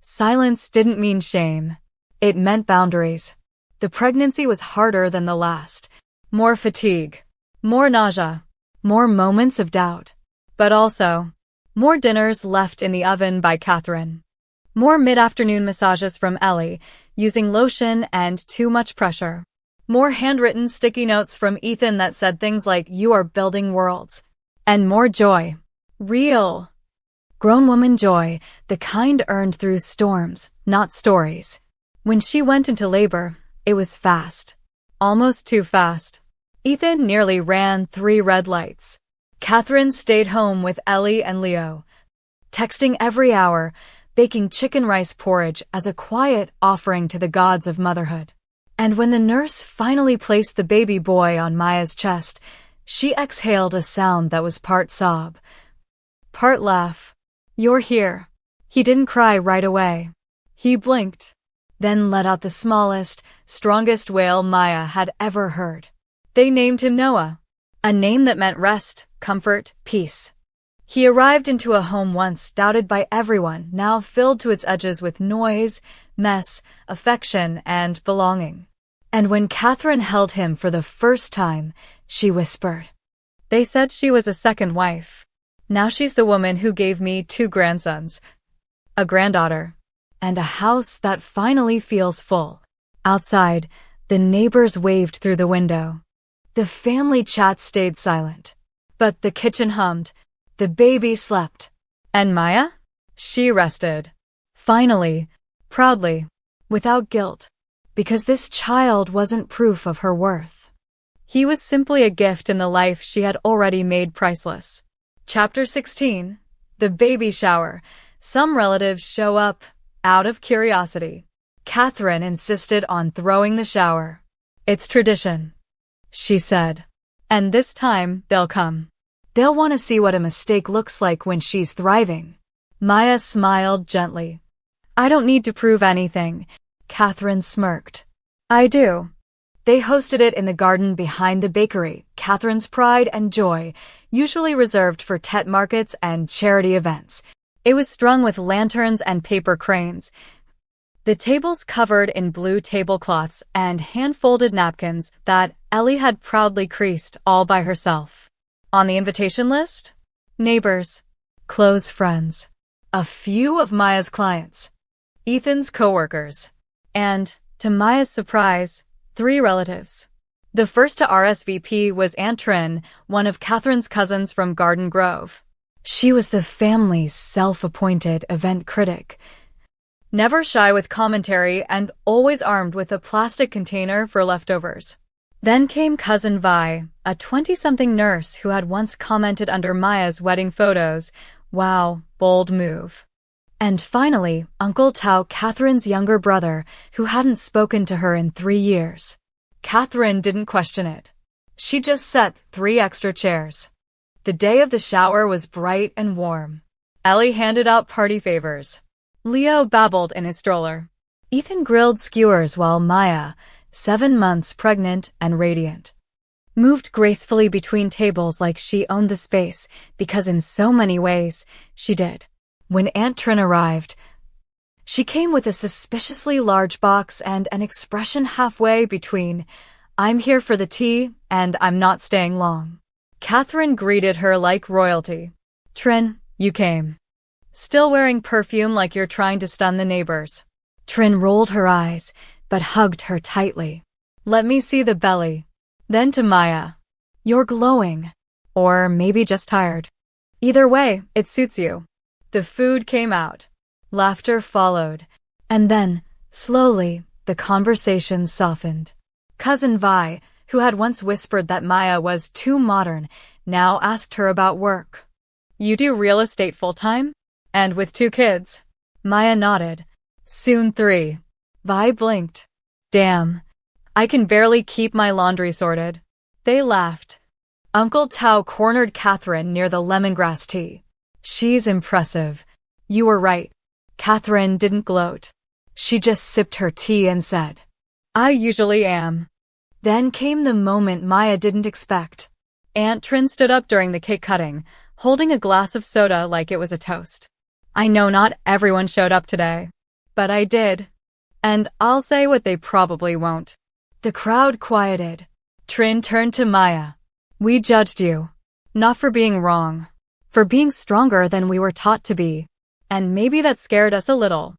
silence didn't mean shame. It meant boundaries. The pregnancy was harder than the last. More fatigue. More nausea. More moments of doubt. But also, more dinners left in the oven by Catherine. More mid-afternoon massages from Ellie, using lotion and too much pressure. More handwritten sticky notes from Ethan that said things like, "You are building worlds." And more joy. Real. Grown woman joy, the kind earned through storms, not stories. When she went into labor, it was fast. Almost too fast. Ethan nearly ran 3 red lights. Catherine stayed home with Ellie and Leo, texting every hour, baking chicken rice porridge as a quiet offering to the gods of motherhood. And when the nurse finally placed the baby boy on Maya's chest, she exhaled a sound that was part sob, part laugh. "You're here." He didn't cry right away. He blinked, then let out the smallest, strongest wail Maya had ever heard. They named him Noah, a name that meant rest, comfort, peace. He arrived into a home once doubted by everyone, now filled to its edges with noise, mess, affection, and belonging. And when Catherine held him for the first time, she whispered, "They said she was a second wife. Now she's the woman who gave me 2 grandsons, a granddaughter, and a house that finally feels full." Outside, the neighbors waved through the window. The family chat stayed silent. But the kitchen hummed. The baby slept. And Maya? She rested. Finally, proudly, without guilt. Because this child wasn't proof of her worth. He was simply a gift in the life she had already made priceless. Chapter 16. The baby shower. Some relatives show up, out of curiosity. Catherine insisted on throwing the shower. "It's tradition," she said. "And this time, they'll come. They'll want to see what a mistake looks like when she's thriving." Maya smiled gently. "I don't need to prove anything." Catherine smirked. "I do." They hosted it in the garden behind the bakery, Catherine's pride and joy, usually reserved for Tet markets and charity events. It was strung with lanterns and paper cranes. The tables covered in blue tablecloths and hand-folded napkins that Ellie had proudly creased all by herself. On the invitation list? Neighbors, close friends, a few of Maya's clients, Ethan's coworkers, and, to Maya's surprise, 3 relatives. The first to RSVP was Aunt Trin, one of Catherine's cousins from Garden Grove. She was the family's self-appointed event critic, never shy with commentary and always armed with a plastic container for leftovers. Then came Cousin Vi, a 20-something nurse who had once commented under Maya's wedding photos, "Wow, bold move." And finally, Uncle Tao, Catherine's younger brother, who hadn't spoken to her in 3 years. Catherine didn't question it. She just set 3 extra chairs. The day of the shower was bright and warm. Ellie handed out party favors. Leo babbled in his stroller. Ethan grilled skewers while Maya, 7 months pregnant and radiant, moved gracefully between tables like she owned the space, because in so many ways, she did. When Aunt Trin arrived, she came with a suspiciously large box and an expression halfway between, "I'm here for the tea," and "I'm not staying long." Catherine greeted her like royalty. "Trin, you came. Still wearing perfume like you're trying to stun the neighbors." Trin rolled her eyes, but hugged her tightly. "Let me see the belly." Then to Maya, "You're glowing. Or maybe just tired. Either way, it suits you." The food came out. Laughter followed. And then, slowly, the conversation softened. Cousin Vi, who had once whispered that Maya was too modern, now asked her about work. "You do real estate full-time? And with 2 kids?" Maya nodded. "Soon 3. Vi blinked. "Damn. I can barely keep my laundry sorted." They laughed. Uncle Tao cornered Catherine near the lemongrass tea. "She's impressive." "You were right." Catherine didn't gloat. She just sipped her tea and said, "I usually am." Then came the moment Maya didn't expect. Aunt Trin stood up during the cake cutting, holding a glass of soda like it was a toast. I know not everyone showed up today, but I did. And I'll say what they probably won't. The crowd quieted. Trin turned to Maya. "We judged you. Not for being wrong. For being stronger than we were taught to be. And maybe that scared us a little."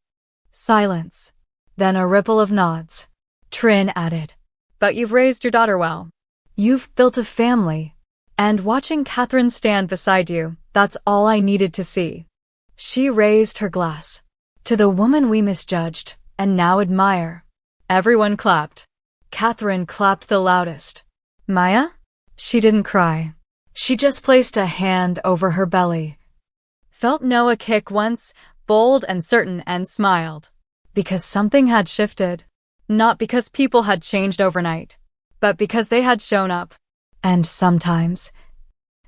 Silence. Then a ripple of nods. Trin added, "But you've raised your daughter well. You've built a family. And watching Catherine stand beside you, that's all I needed to see." She raised her glass. "To the woman we misjudged, and now admire." Everyone clapped. Catherine clapped the loudest. Maya? She didn't cry. She just placed a hand over her belly. Felt Noah kick once, bold and certain, and smiled. Because something had shifted. Not because people had changed overnight, but because they had shown up. And sometimes,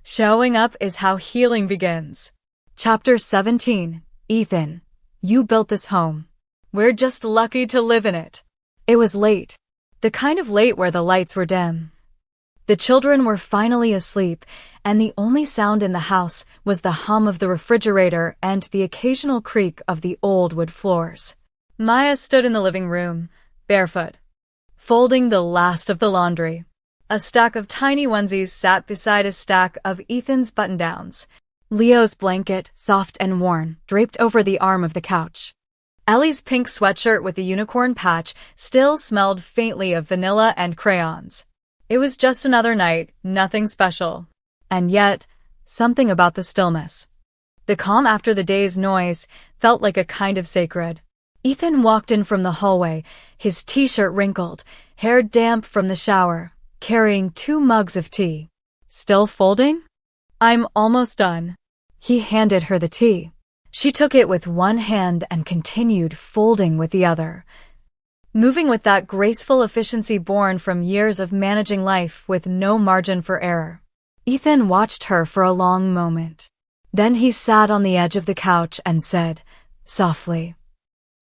showing up is how healing begins. Chapter 17. Ethan, you built this home. We're just lucky to live in it. It was late. The kind of late where the lights were dim. The children were finally asleep, and the only sound in the house was the hum of the refrigerator and the occasional creak of the old wood floors. Maya stood in the living room, barefoot, folding the last of the laundry. A stack of tiny onesies sat beside a stack of Ethan's button-downs. Leo's blanket, soft and worn, draped over the arm of the couch. Ellie's pink sweatshirt with the unicorn patch still smelled faintly of vanilla and crayons. It was just another night, nothing special. And yet, something about the stillness. The calm after the day's noise felt like a kind of sacred. Ethan walked in from the hallway, his t-shirt wrinkled, hair damp from the shower, carrying 2 mugs of tea. "Still folding?" "I'm almost done." He handed her the tea. She took it with one hand and continued folding with the other, moving with that graceful efficiency born from years of managing life with no margin for error. Ethan watched her for a long moment. Then he sat on the edge of the couch and said, softly,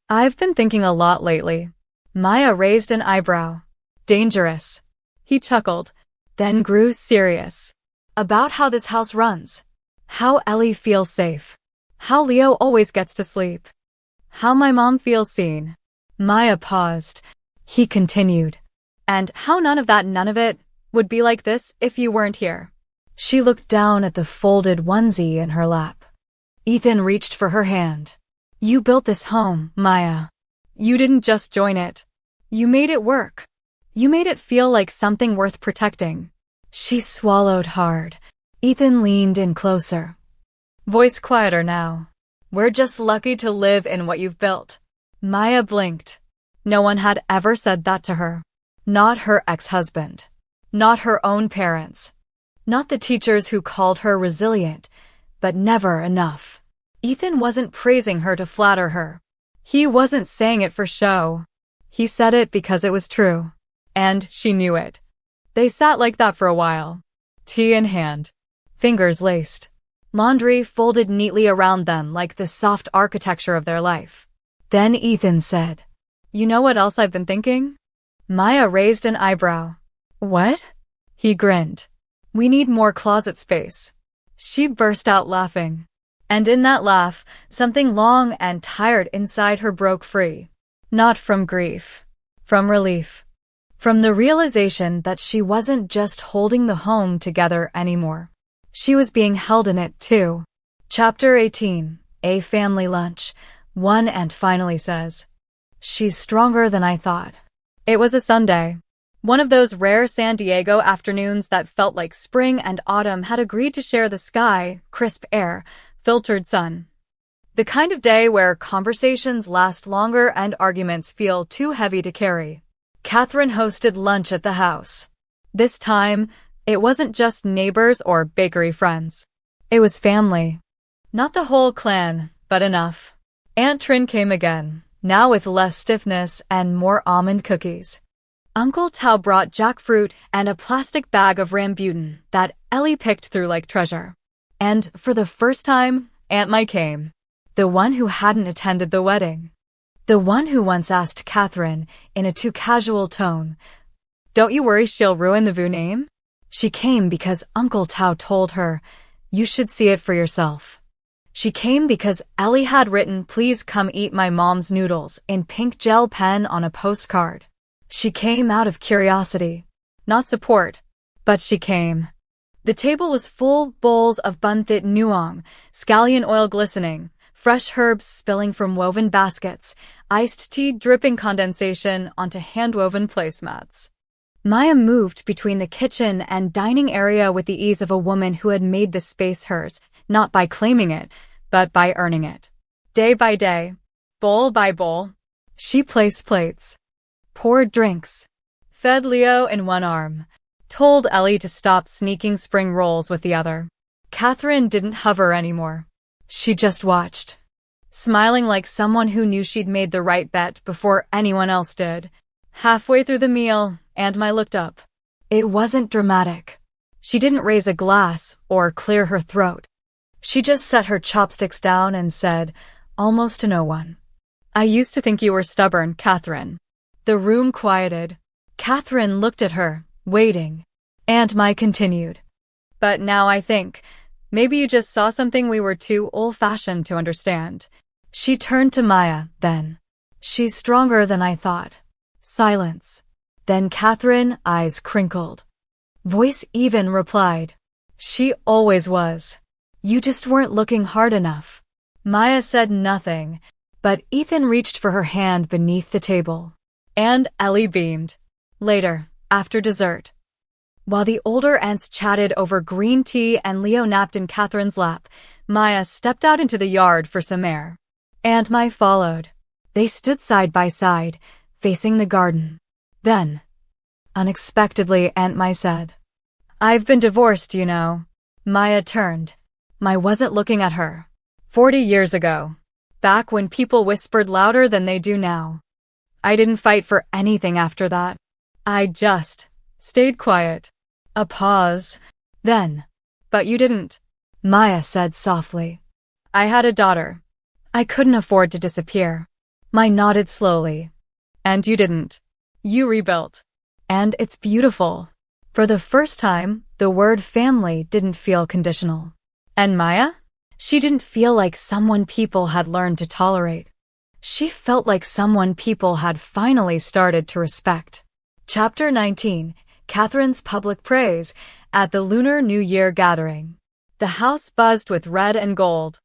"I've been thinking a lot lately." Maya raised an eyebrow. "Dangerous." He chuckled, then grew serious. "About how this house runs. How Ellie feels safe. How Leo always gets to sleep. How my mom feels seen." Maya paused. He continued. "And how none of it, would be like this if you weren't here." She looked down at the folded onesie in her lap. Ethan reached for her hand. "You built this home, Maya. You didn't just join it. You made it work. You made it feel like something worth protecting." She swallowed hard. Ethan leaned in closer. Voice quieter now. "We're just lucky to live in what you've built." Maya blinked. No one had ever said that to her. Not her ex-husband. Not her own parents. Not the teachers who called her resilient, but never enough. Ethan wasn't praising her to flatter her. He wasn't saying it for show. He said it because it was true. And she knew it. They sat like that for a while. Tea in hand. Fingers laced. Laundry folded neatly around them like the soft architecture of their life. Then Ethan said, "You know what else I've been thinking?" Maya raised an eyebrow. "What?" He grinned. "We need more closet space." She burst out laughing. And in that laugh, something long and tired inside her broke free. Not from grief. From relief. From the realization that she wasn't just holding the home together anymore. She was being held in it too. Chapter 18. A family lunch. One and finally says, "She's stronger than I thought." It was a Sunday. One of those rare San Diego afternoons that felt like spring and autumn had agreed to share the sky, crisp air, filtered sun. The kind of day where conversations last longer and arguments feel too heavy to carry. Catherine hosted lunch at the house. This time, it wasn't just neighbors or bakery friends. It was family. Not the whole clan, but enough. Aunt Trin came again, now with less stiffness and more almond cookies. Uncle Tao brought jackfruit and a plastic bag of rambutan that Ellie picked through like treasure. And for the first time, Aunt Mai came. The one who hadn't attended the wedding. The one who once asked Catherine, in a too casual tone, "Don't you worry she'll ruin the Vu name?" She came because Uncle Tao told her, "You should see it for yourself." She came because Ellie had written, "Please come eat my mom's noodles," in pink gel pen on a postcard. She came out of curiosity, not support, but she came. The table was full, bowls of bun thit nuong, scallion oil glistening, fresh herbs spilling from woven baskets, iced tea dripping condensation onto hand-woven placemats. Maya moved between the kitchen and dining area with the ease of a woman who had made the space hers, not by claiming it, but by earning it. Day by day, bowl by bowl, she placed plates, poured drinks, fed Leo in one arm, told Ellie to stop sneaking spring rolls with the other. Catherine didn't hover anymore. She just watched, smiling like someone who knew she'd made the right bet before anyone else did. Halfway through the meal, Aunt Mai looked up. It wasn't dramatic. She didn't raise a glass or clear her throat. She just set her chopsticks down and said, almost to no one, "I used to think you were stubborn, Catherine." The room quieted. Catherine looked at her, waiting. Aunt Mai continued, "But now I think, maybe you just saw something we were too old-fashioned to understand." She turned to Maya, then. "She's stronger than I thought." Silence. Then Catherine, eyes crinkled. Voice even replied, "She always was. You just weren't looking hard enough." Maya said nothing, but Ethan reached for her hand beneath the table. And Ellie beamed. Later, after dessert, while the older aunts chatted over green tea and Leo napped in Catherine's lap, Maya stepped out into the yard for some air. Aunt Mai followed. They stood side by side, facing the garden. Then, unexpectedly, Aunt Mai said, "I've been divorced, you know." Maya turned. Mai wasn't looking at her. 40 years ago, back when people whispered louder than they do now. "I didn't fight for anything after that. I just stayed quiet." A pause. Then, "But you didn't," Maya said softly. "I had a daughter. I couldn't afford to disappear." Mai nodded slowly. "And you didn't. You rebuilt. And it's beautiful." For the first time, the word family didn't feel conditional. And Maya? She didn't feel like someone people had learned to tolerate. She felt like someone people had finally started to respect. Chapter 19, Catherine's Public Praise. At the Lunar New Year gathering, the house buzzed with red and gold.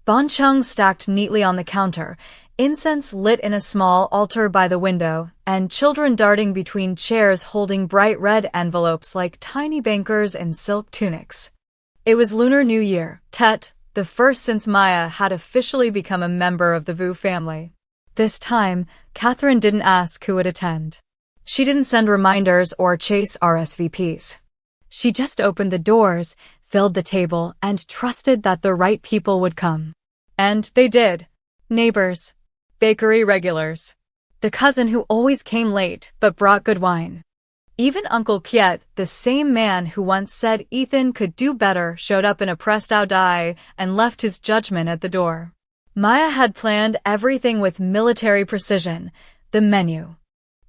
Bonchung stacked neatly on the counter, incense lit in a small altar by the window, and children darting between chairs holding bright red envelopes like tiny bankers in silk tunics. It was Lunar New Year, Tet, the first since Maya had officially become a member of the Vu family. This time, Catherine didn't ask who would attend. She didn't send reminders or chase RSVPs. She just opened the doors, filled the table, and trusted that the right people would come. And they did. Neighbors. Bakery regulars. The cousin who always came late but brought good wine. Even Uncle Kiet, the same man who once said Ethan could do better, showed up in a pressed-out dye and left his judgment at the door. Maya had planned everything with military precision. The menu,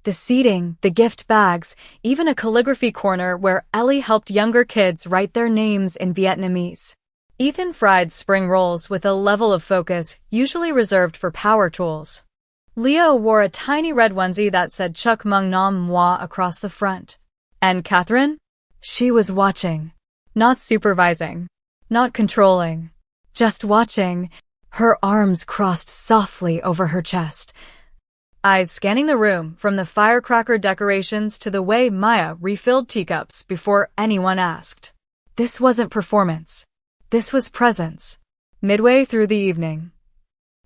the seating, the gift bags, even a calligraphy corner where Ellie helped younger kids write their names in Vietnamese. Ethan fried spring rolls with a level of focus usually reserved for power tools. Leo wore a tiny red onesie that said Chuk Mung Nam Moi across the front. And Catherine? She was watching. Not supervising. Not controlling. Just watching. Her arms crossed softly over her chest. Eyes scanning the room, from the firecracker decorations to the way Maya refilled teacups before anyone asked. This wasn't performance. This was presence. Midway through the evening,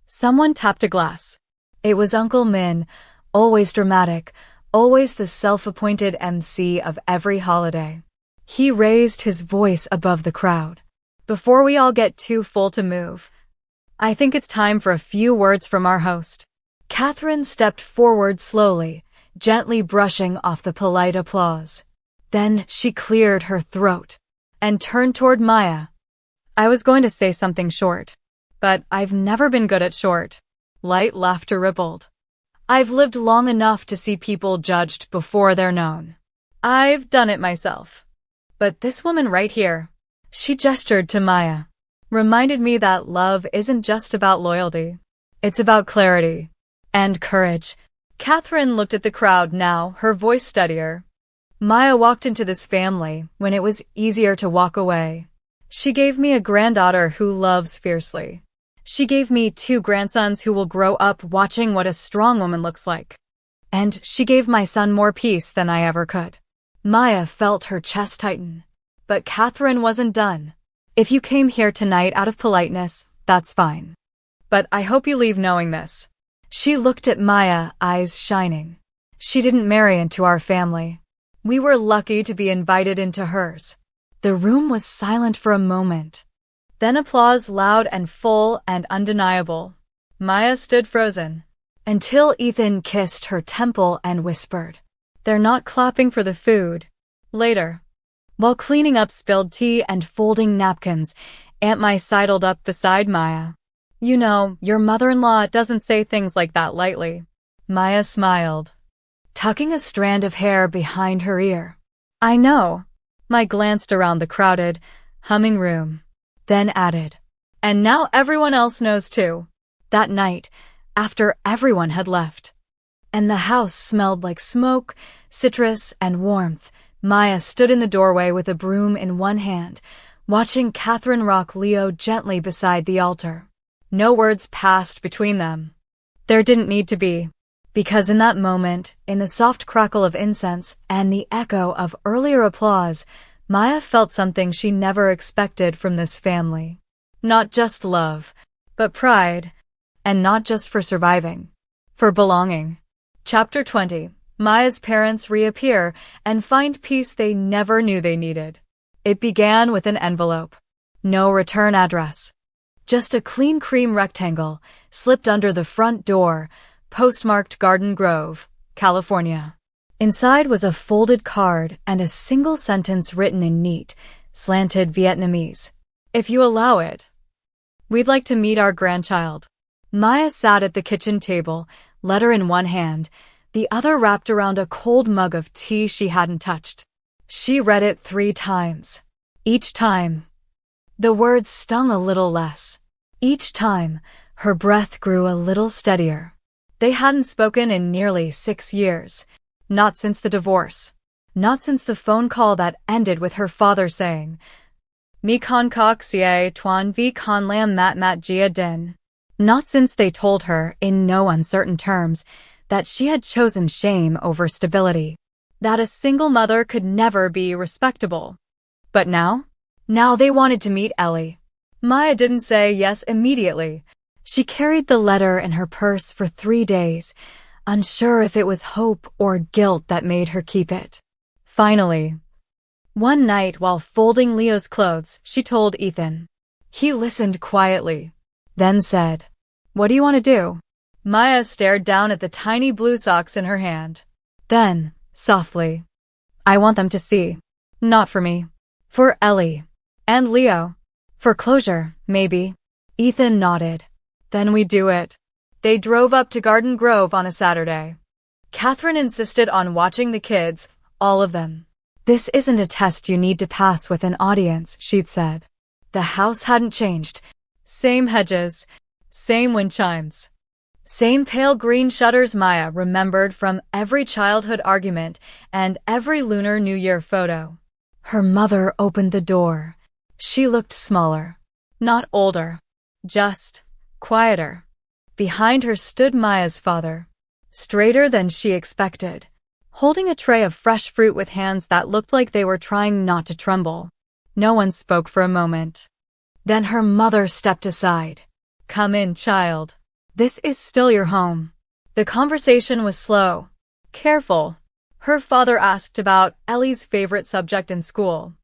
someone tapped a glass. It was Uncle Min, always dramatic, always the self-appointed MC of every holiday. He raised his voice above the crowd. "Before we all get too full to move, I think it's time for a few words from our host." Catherine stepped forward slowly, gently brushing off the polite applause. Then she cleared her throat and turned toward Maya. "I was going to say something short, but I've never been good at short." Light laughter rippled. I've lived long enough to see people judged before they're known. I've done it myself. But this woman right here, she gestured to Maya, reminded me that love isn't just about loyalty. It's about clarity and courage. Catherine looked at the crowd now, her voice steadier. Maya walked into this family when it was easier to walk away. She gave me a granddaughter who loves fiercely. She gave me 2 grandsons who will grow up watching what a strong woman looks like. And she gave my son more peace than I ever could. Maya felt her chest tighten. But Catherine wasn't done. If you came here tonight out of politeness, that's fine. But I hope you leave knowing this. She looked at Maya, eyes shining. She didn't marry into our family. We were lucky to be invited into hers. The room was silent for a moment. Then applause, loud and full and undeniable. Maya stood frozen, until Ethan kissed her temple and whispered, "They're not clapping for the food." Later, while cleaning up spilled tea and folding napkins, Aunt Mai sidled up beside Maya. "You know, your mother-in-law doesn't say things like that lightly." Maya smiled, tucking a strand of hair behind her ear. "I know." Mai glanced around the crowded, humming room, then added, "And now everyone else knows too." That night, after everyone had left, and the house smelled like smoke, citrus, and warmth, Maya stood in the doorway with a broom in one hand, watching Catherine rock Leo gently beside the altar. No words passed between them. There didn't need to be. Because in that moment, in the soft crackle of incense and the echo of earlier applause, Maya felt something she never expected from this family. Not just love, but pride. And not just for surviving. For belonging. Chapter 20. Maya's parents reappear and find peace they never knew they needed. It began with an envelope. No return address. Just a clean cream rectangle slipped under the front door, postmarked Garden Grove, California. Inside was a folded card and a single sentence written in neat, slanted Vietnamese. "If you allow it, we'd like to meet our grandchild." Maya sat at the kitchen table, letter in one hand, the other wrapped around a cold mug of tea she hadn't touched. She read it 3 times. Each time, the words stung a little less. Each time, her breath grew a little steadier. They hadn't spoken in nearly 6 years. Not since the divorce. Not since the phone call that ended with her father saying, "Mi con kok sie tuan vi con lam mat gia din." Not since they told her, in no uncertain terms, that she had chosen shame over stability. That a single mother could never be respectable. But now? Now they wanted to meet Ellie. Maya didn't say yes immediately. She carried the letter in her purse for 3 days, unsure if it was hope or guilt that made her keep it. Finally, one night while folding Leo's clothes, she told Ethan. He listened quietly, then said, "What do you want to do?" Maya stared down at the tiny blue socks in her hand. Then, softly, "I want them to see. Not for me. For Ellie. And Leo. For closure, maybe." Ethan nodded. "Then we do it." They drove up to Garden Grove on a Saturday. Catherine insisted on watching the kids, all of them. "This isn't a test you need to pass with an audience," she'd said. The house hadn't changed. Same hedges, same wind chimes, same pale green shutters Maya remembered from every childhood argument and every Lunar New Year photo. Her mother opened the door. She looked smaller, not older, just quieter. Behind her stood Maya's father, straighter than she expected, holding a tray of fresh fruit with hands that looked like they were trying not to tremble. No one spoke for a moment. Then her mother stepped aside. "Come in, child. This is still your home." The conversation was slow, careful. Her father asked about Ellie's favorite subject in school.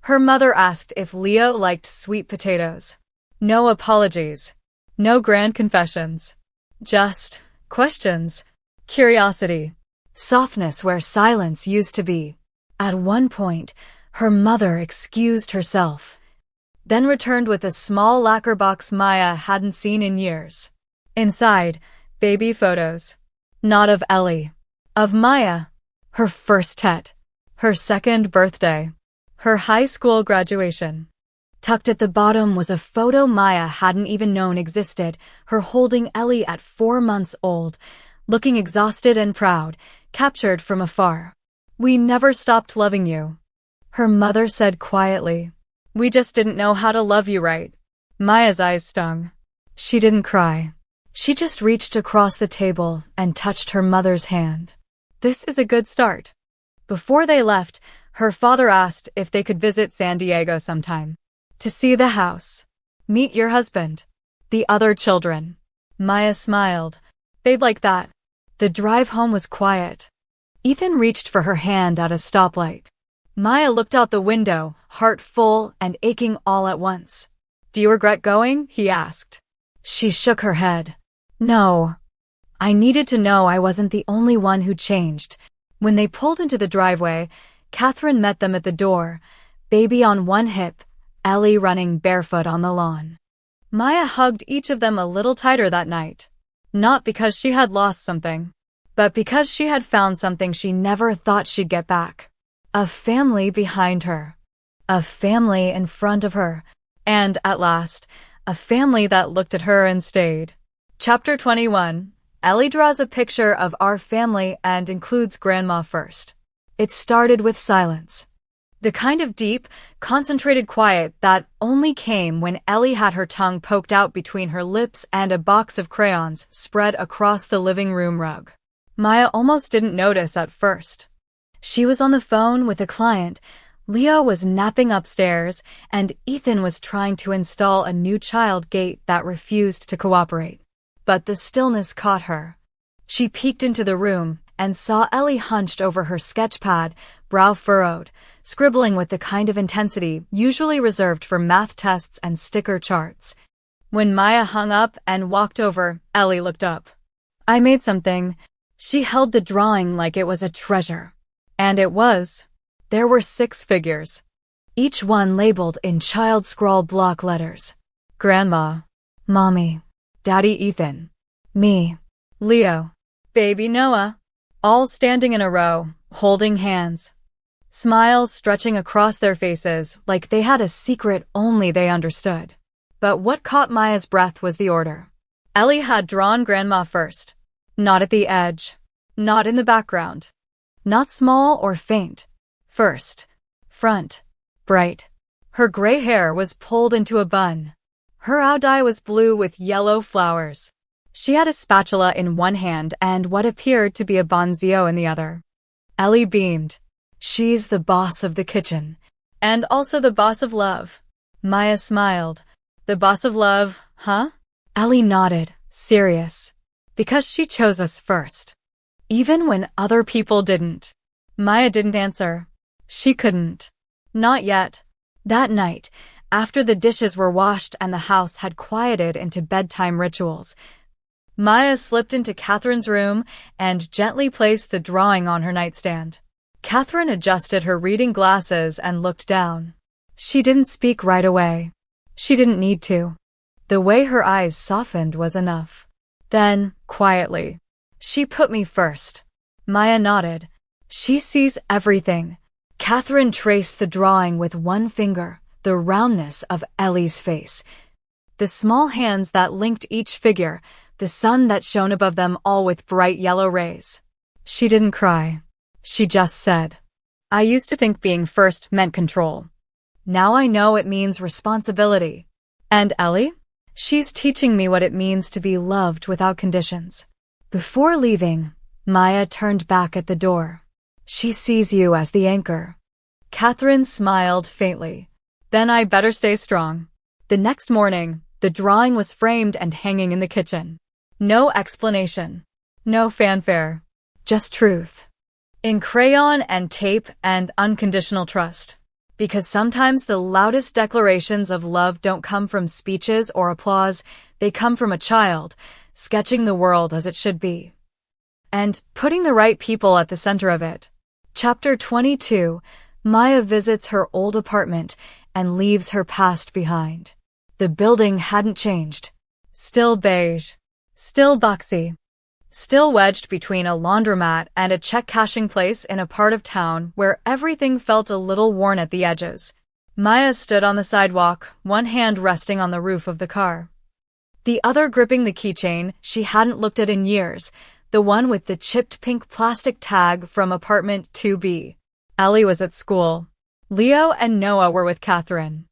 Her mother asked if Leo liked sweet potatoes. No apologies. No grand confessions. Just questions. Curiosity. Softness where silence used to be. At one point, her mother excused herself, then returned with a small lacquer box Maya hadn't seen in years. Inside, baby photos. Not of Ellie. Of Maya. Her first tet. Her second birthday. Her high school graduation. Tucked at the bottom was a photo Maya hadn't even known existed, her holding Ellie at 4 months old, looking exhausted and proud, captured from afar. "We never stopped loving you," her mother said quietly. "We just didn't know how to love you right." Maya's eyes stung. She didn't cry. She just reached across the table and touched her mother's hand. "This is a good start." Before they left, her father asked if they could visit San Diego sometime. To see the house. Meet your husband. The other children. Maya smiled. "They'd like that." The drive home was quiet. Ethan reached for her hand at a stoplight. Maya looked out the window, heart full and aching all at once. "Do you regret going?" he asked. She shook her head. "No. I needed to know I wasn't the only one who changed." When they pulled into the driveway, Catherine met them at the door, baby on one hip, Ellie running barefoot on the lawn. Maya hugged each of them a little tighter that night. Not because she had lost something, but because she had found something she never thought she'd get back. A family behind her. A family in front of her. And, at last, a family that looked at her and stayed. Chapter 21. Ellie draws a picture of our family and includes Grandma first. It started with silence. The kind of deep, concentrated quiet that only came when Ellie had her tongue poked out between her lips and a box of crayons spread across the living room rug. Maya almost didn't notice at first. She was on the phone with a client, Leo was napping upstairs, and Ethan was trying to install a new child gate that refused to cooperate. But the stillness caught her. She peeked into the room and saw Ellie hunched over her sketch pad, brow furrowed, scribbling with the kind of intensity usually reserved for math tests and sticker charts. When Maya hung up and walked over, Ellie looked up. "I made something." She held the drawing like it was a treasure. And it was. There were 6 figures, each one labeled in child scrawl block letters. Grandma, Mommy, Daddy Ethan, me, Leo, Baby Noah, all standing in a row, holding hands. Smiles stretching across their faces like they had a secret only they understood. But what caught Maya's breath was the order. Ellie had drawn Grandma first. Not at the edge. Not in the background. Not small or faint. First. Front. Bright. Her gray hair was pulled into a bun. Her eye was blue with yellow flowers. She had a spatula in one hand and what appeared to be a bonsai in the other. Ellie beamed. "She's the boss of the kitchen. And also the boss of love." Maya smiled. "The boss of love, huh?" Ellie nodded, serious. "Because she chose us first. Even when other people didn't." Maya didn't answer. She couldn't. Not yet. That night, after the dishes were washed and the house had quieted into bedtime rituals, Maya slipped into Catherine's room and gently placed the drawing on her nightstand. Catherine adjusted her reading glasses and looked down. She didn't speak right away. She didn't need to. The way her eyes softened was enough. Then, quietly, "She put me first." Maya nodded. "She sees everything." Catherine traced the drawing with one finger, the roundness of Ellie's face. The small hands that linked each figure, the sun that shone above them all with bright yellow rays. She didn't cry. She just said, "I used to think being first meant control. Now I know it means responsibility. And Ellie? She's teaching me what it means to be loved without conditions." Before leaving, Maya turned back at the door. "She sees you as the anchor." Catherine smiled faintly. "Then I better stay strong." The next morning, the drawing was framed and hanging in the kitchen. No explanation. No fanfare. Just truth. In crayon and tape and unconditional trust. Because sometimes the loudest declarations of love don't come from speeches or applause, they come from a child, sketching the world as it should be. And putting the right people at the center of it. Chapter 22. Maya visits her old apartment and leaves her past behind. The building hadn't changed. Still beige. Still boxy. Still wedged between a laundromat and a check-cashing place in a part of town where everything felt a little worn at the edges. Maya stood on the sidewalk, one hand resting on the roof of the car, the other gripping the keychain she hadn't looked at in years, the one with the chipped pink plastic tag from apartment 2B. Ellie was at school. Leo and Noah were with Catherine.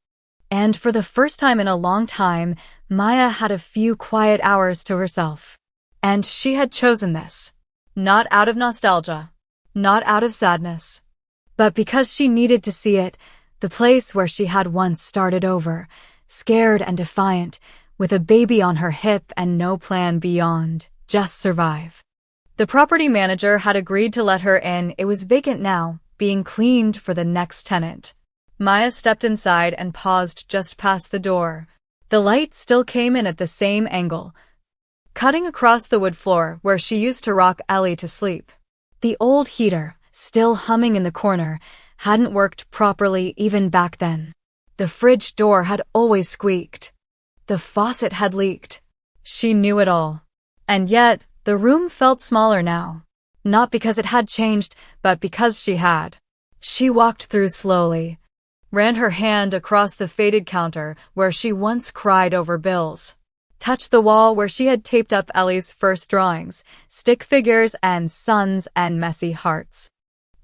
And for the first time in a long time, Maya had a few quiet hours to herself. And she had chosen this. Not out of nostalgia. Not out of sadness. But because she needed to see it, the place where she had once started over, scared and defiant, with a baby on her hip and no plan beyond, just survive. The property manager had agreed to let her in. It was vacant now, being cleaned for the next tenant. Maya stepped inside and paused just past the door. The light still came in at the same angle, cutting across the wood floor where she used to rock Ellie to sleep. The old heater, still humming in the corner, hadn't worked properly even back then. The fridge door had always squeaked. The faucet had leaked. She knew it all. And yet, the room felt smaller now. Not because it had changed, but because she had. She walked through slowly, ran her hand across the faded counter where she once cried over bills, touched the wall where she had taped up Ellie's first drawings, stick figures and suns and messy hearts.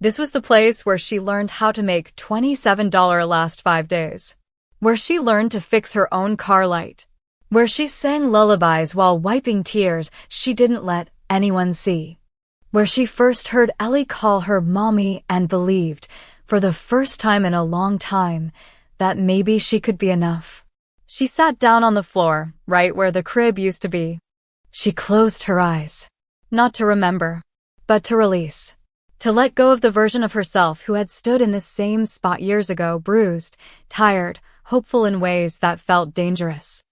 This was the place where she learned how to make $27 last 5 days. Where she learned to fix her own car light. Where she sang lullabies while wiping tears she didn't let anyone see. Where she first heard Ellie call her mommy and believed, for the first time in a long time, that maybe she could be enough. She sat down on the floor, right where the crib used to be. She closed her eyes. Not to remember, but to release. To let go of the version of herself who had stood in this same spot years ago, bruised, tired, hopeful in ways that felt dangerous.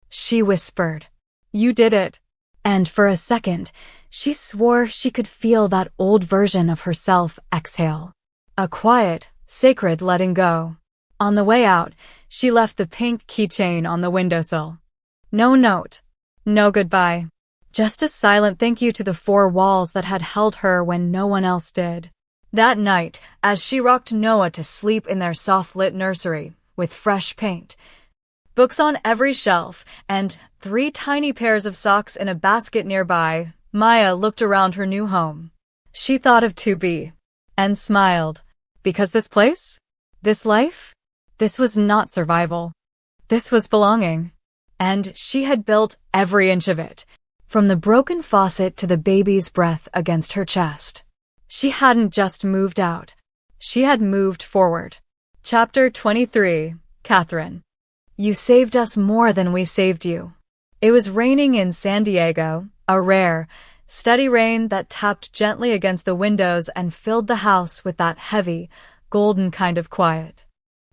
She whispered, "You did it." And for a second, she swore she could feel that old version of herself exhale. A quiet, sacred letting go. On the way out, she left the pink keychain on the windowsill. No note. No goodbye. Just a silent thank you to the 4 walls that had held her when no one else did. That night, as she rocked Noah to sleep in their soft-lit nursery, with fresh paint, books on every shelf, and 3 tiny pairs of socks in a basket nearby, Maya looked around her new home. She thought of 2B, and smiled. Because this place? This life? This was not survival. This was belonging. And she had built every inch of it. From the broken faucet to the baby's breath against her chest. She hadn't just moved out. She had moved forward. Chapter 23. Catherine. You saved us more than we saved you. It was raining in San Diego, a rare, steady rain that tapped gently against the windows and filled the house with that heavy, golden kind of quiet.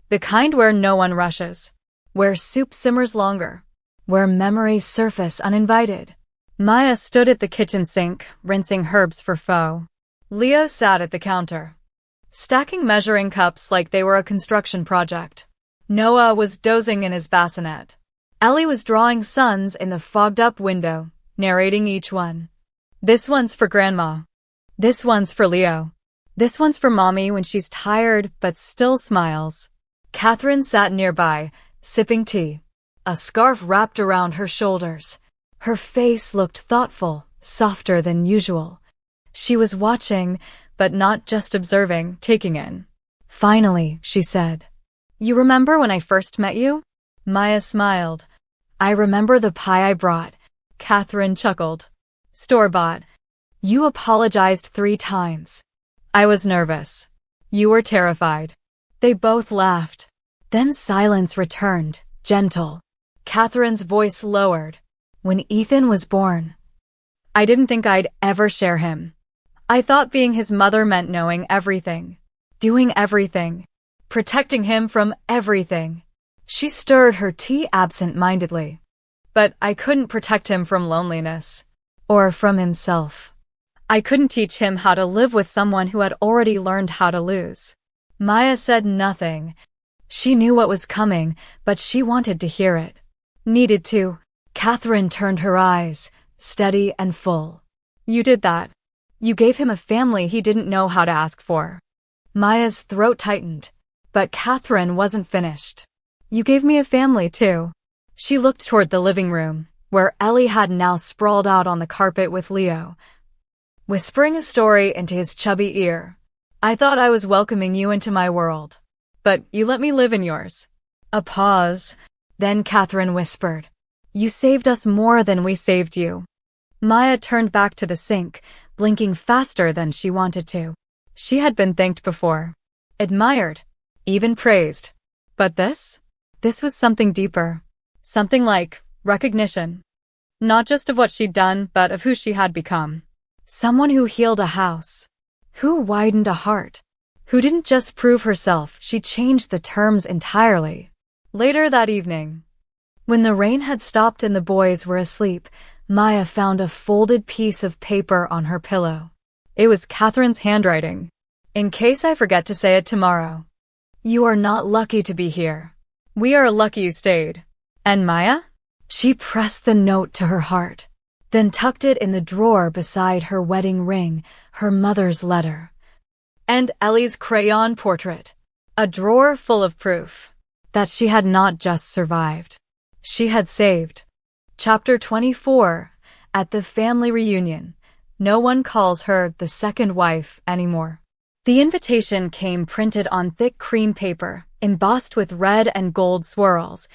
The kind where no one rushes. Where soup simmers longer. Where memories surface uninvited. Maya stood at the kitchen sink, rinsing herbs for pho. Leo sat at the counter, stacking measuring cups like they were a construction project. Noah was dozing in his bassinet. Ellie was drawing suns in the fogged-up window, narrating each one. This one's for Grandma. This one's for Leo. This one's for Mommy when she's tired but still smiles. Catherine sat nearby, sipping tea, a scarf wrapped around her shoulders. Her face looked thoughtful, softer than usual. She was watching, but not just observing, taking in. Finally, she said, "You remember when I first met you?" Maya smiled. "I remember the pie I brought." Catherine chuckled. "Store-bought. You apologized 3 times. I was nervous. You were terrified." They both laughed. Then silence returned, gentle. Catherine's voice lowered. "When Ethan was born, I didn't think I'd ever share him. I thought being his mother meant knowing everything, doing everything, protecting him from everything." She stirred her tea absent-mindedly. "But I couldn't protect him from loneliness. Or from himself. I couldn't teach him how to live with someone who had already learned how to lose." Maya said nothing. She knew what was coming, but she wanted to hear it. Needed to. Catherine turned her eyes, steady and full. You did that. You gave him a family he didn't know how to ask for. Maya's throat tightened, but Catherine wasn't finished. You gave me a family, too. She looked toward the living room, where Ellie had now sprawled out on the carpet with Leo, whispering a story into his chubby ear. I thought I was welcoming you into my world, but you let me live in yours. A pause. Then Catherine whispered, You saved us more than we saved you. Maya turned back to the sink, blinking faster than she wanted to. She had been thanked before, admired, even praised. But this was something deeper. Something like recognition. Not just of what she'd done, but of who she had become. Someone who healed a house. Who widened a heart. Who didn't just prove herself, she changed the terms entirely. Later that evening, when the rain had stopped and the boys were asleep, Maya found a folded piece of paper on her pillow. It was Catherine's handwriting. In case I forget to say it tomorrow. You are not lucky to be here. We are lucky you stayed. And Maya? She pressed the note to her heart, then tucked it in the drawer beside her wedding ring, her mother's letter, and Ellie's crayon portrait. A drawer full of proof that she had not just survived. She had saved. Chapter 24. At the family reunion, no one calls her the second wife anymore. The invitation came printed on thick cream paper, embossed with red and gold swirls,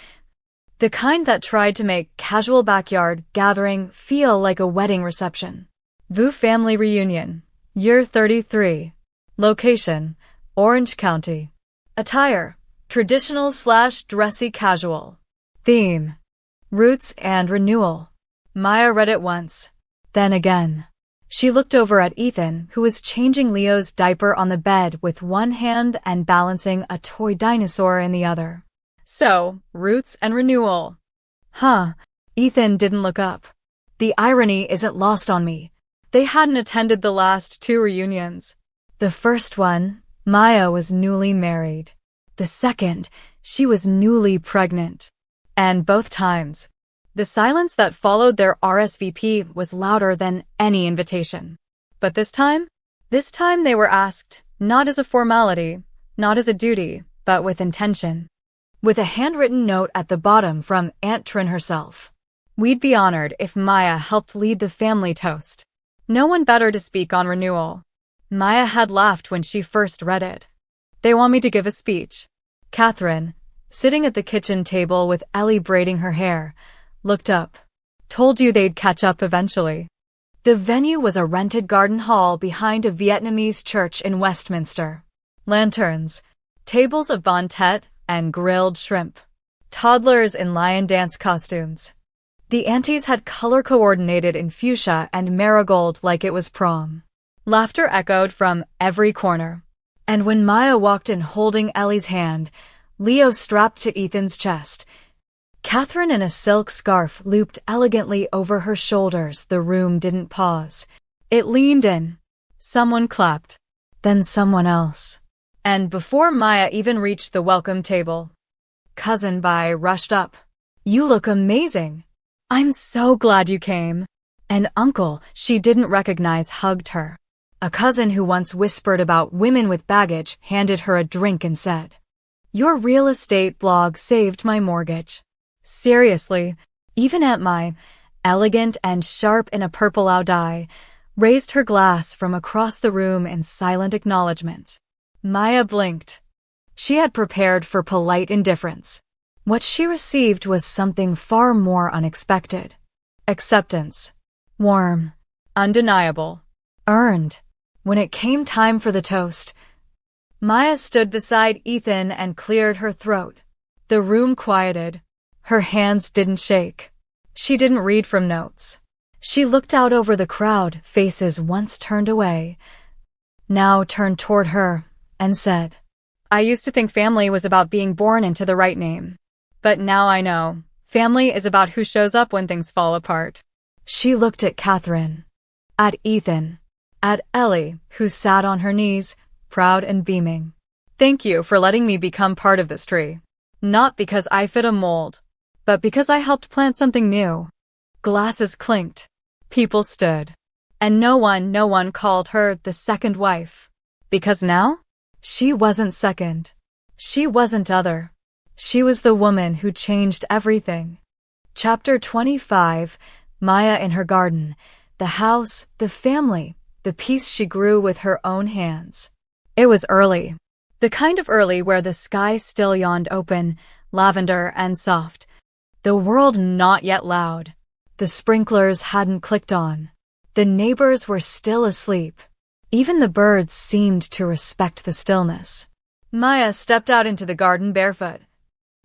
the kind that tried to make casual backyard gathering feel like a wedding reception. VU Family Reunion, Year 33. Location, Orange County. Attire, traditional/dressy casual. Theme, roots and renewal. Maya read it once, then again. She looked over at Ethan, who was changing Leo's diaper on the bed with one hand and balancing a toy dinosaur in the other. So, roots and renewal. Huh. Ethan didn't look up. The irony isn't lost on me. They hadn't attended the last 2 reunions. The first one, Maya was newly married. The second, she was newly pregnant. And both times, the silence that followed their RSVP was louder than any invitation. But this time they were asked, not as a formality, not as a duty, but with intention. With a handwritten note at the bottom from Aunt Trin herself. We'd be honored if Maya helped lead the family toast. No one better to speak on renewal. Maya had laughed when she first read it. They want me to give a speech. Catherine, sitting at the kitchen table with Ellie braiding her hair, looked up. Told you they'd catch up eventually. The venue was a rented garden hall behind a Vietnamese church in Westminster. Lanterns, tables of banquet, and grilled shrimp. Toddlers in lion dance costumes. The aunties had color-coordinated in fuchsia and marigold like it was prom. Laughter echoed from every corner. And when Maya walked in holding Ellie's hand, Leo strapped to Ethan's chest. Catherine in a silk scarf looped elegantly over her shoulders, the room didn't pause. It leaned in. Someone clapped. Then someone else. And before Maya even reached the welcome table, Cousin Bai rushed up. You look amazing. I'm so glad you came. An uncle she didn't recognize hugged her. A cousin who once whispered about women with baggage handed her a drink and said, Your real estate blog saved my mortgage. Seriously, even Aunt Mai, elegant and sharp in a purple ao dai, raised her glass from across the room in silent acknowledgement. Maya blinked. She had prepared for polite indifference. What she received was something far more unexpected. Acceptance. Warm. Undeniable. Earned. When it came time for the toast, Maya stood beside Ethan and cleared her throat. The room quieted. Her hands didn't shake. She didn't read from notes. She looked out over the crowd, faces once turned away, now turned toward her, and said, I used to think family was about being born into the right name. But now I know. Family is about who shows up when things fall apart. She looked at Catherine, at Ethan, at Ellie, who sat on her knees, proud and beaming. Thank you for letting me become part of this tree. Not because I fit a mold, but because I helped plant something new. Glasses clinked. People stood. And no one called her the second wife. Because now, she wasn't second. She wasn't other. She was the woman who changed everything. Chapter 25, Maya in her garden. The house, the family, the peace she grew with her own hands. It was early. The kind of early where the sky still yawned open, lavender and soft. The world not yet loud. The sprinklers hadn't clicked on. The neighbors were still asleep. Even the birds seemed to respect the stillness. Maya stepped out into the garden barefoot.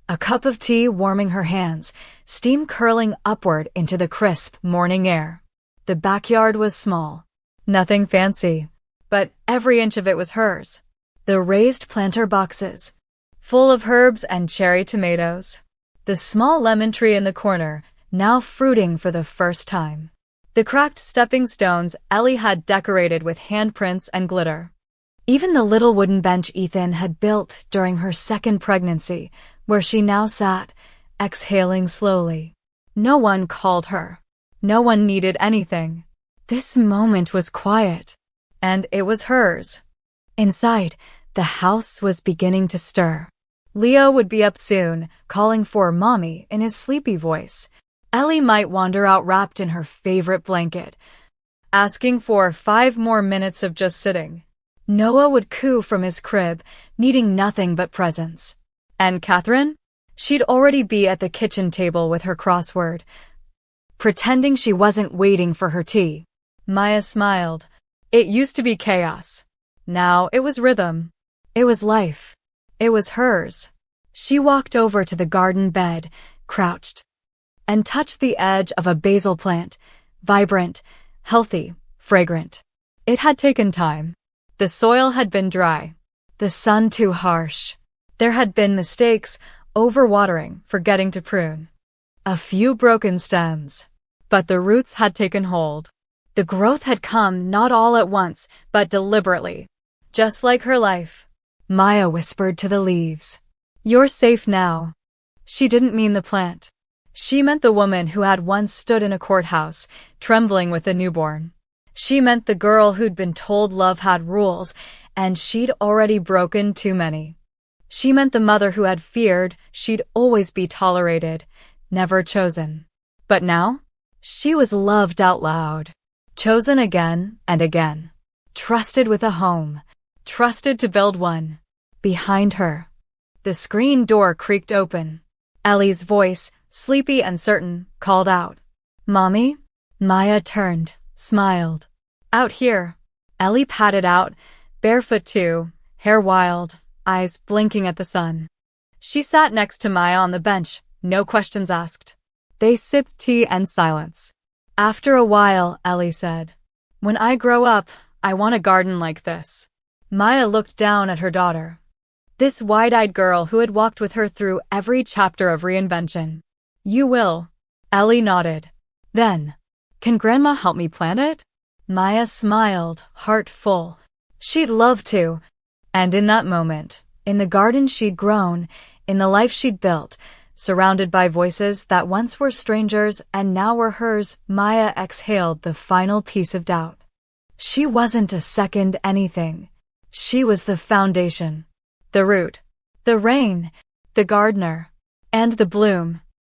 A cup of tea warming her hands, steam curling upward into the crisp morning air. The backyard was small. Nothing fancy. But every inch of it was hers. The raised planter boxes, full of herbs and cherry tomatoes. The small lemon tree in the corner, now fruiting for the first time. The cracked stepping stones Ellie had decorated with handprints and glitter. Even the little wooden bench Ethan had built during her second pregnancy, where she now sat, exhaling slowly. No one called her. No one needed anything. This moment was quiet, and it was hers. Inside, the house was beginning to stir. Leo would be up soon, calling for Mommy in his sleepy voice. Ellie might wander out wrapped in her favorite blanket, asking for 5 more minutes of just sitting. Noah would coo from his crib, needing nothing but presents. And Catherine? She'd already be at the kitchen table with her crossword, pretending she wasn't waiting for her tea. Maya smiled. It used to be chaos. Now it was rhythm. It was life. It was hers. She walked over to the garden bed, crouched, and touched the edge of a basil plant, vibrant, healthy, fragrant. It had taken time. The soil had been dry, the sun too harsh. There had been mistakes, overwatering, forgetting to prune. A few broken stems. But the roots had taken hold. The growth had come not all at once, but deliberately. Just like her life. Maya whispered to the leaves. You're safe now. She didn't mean the plant. She meant the woman who had once stood in a courthouse, trembling with a newborn. She meant the girl who'd been told love had rules, and she'd already broken too many. She meant the mother who had feared she'd always be tolerated, never chosen. But now, she was loved out loud, chosen again and again, trusted with a home, trusted to build one. Behind her, the screen door creaked open. Ellie's voice, sleepy and certain, called out, Mommy? Maya turned, smiled. Out here. Ellie padded out, barefoot too, hair wild, eyes blinking at the sun. She sat next to Maya on the bench, no questions asked. They sipped tea and silence. After a while, Ellie said, When I grow up, I want a garden like this. Maya looked down at her daughter. This wide-eyed girl who had walked with her through every chapter of reinvention. You will. Ellie nodded. Then, can Grandma help me plant it? Maya smiled, heart full. She'd love to. And in that moment, in the garden she'd grown, in the life she'd built, surrounded by voices that once were strangers and now were hers, Maya exhaled the final piece of doubt. She wasn't a second anything. She was the foundation. The root, the rain, the gardener, and the bloom.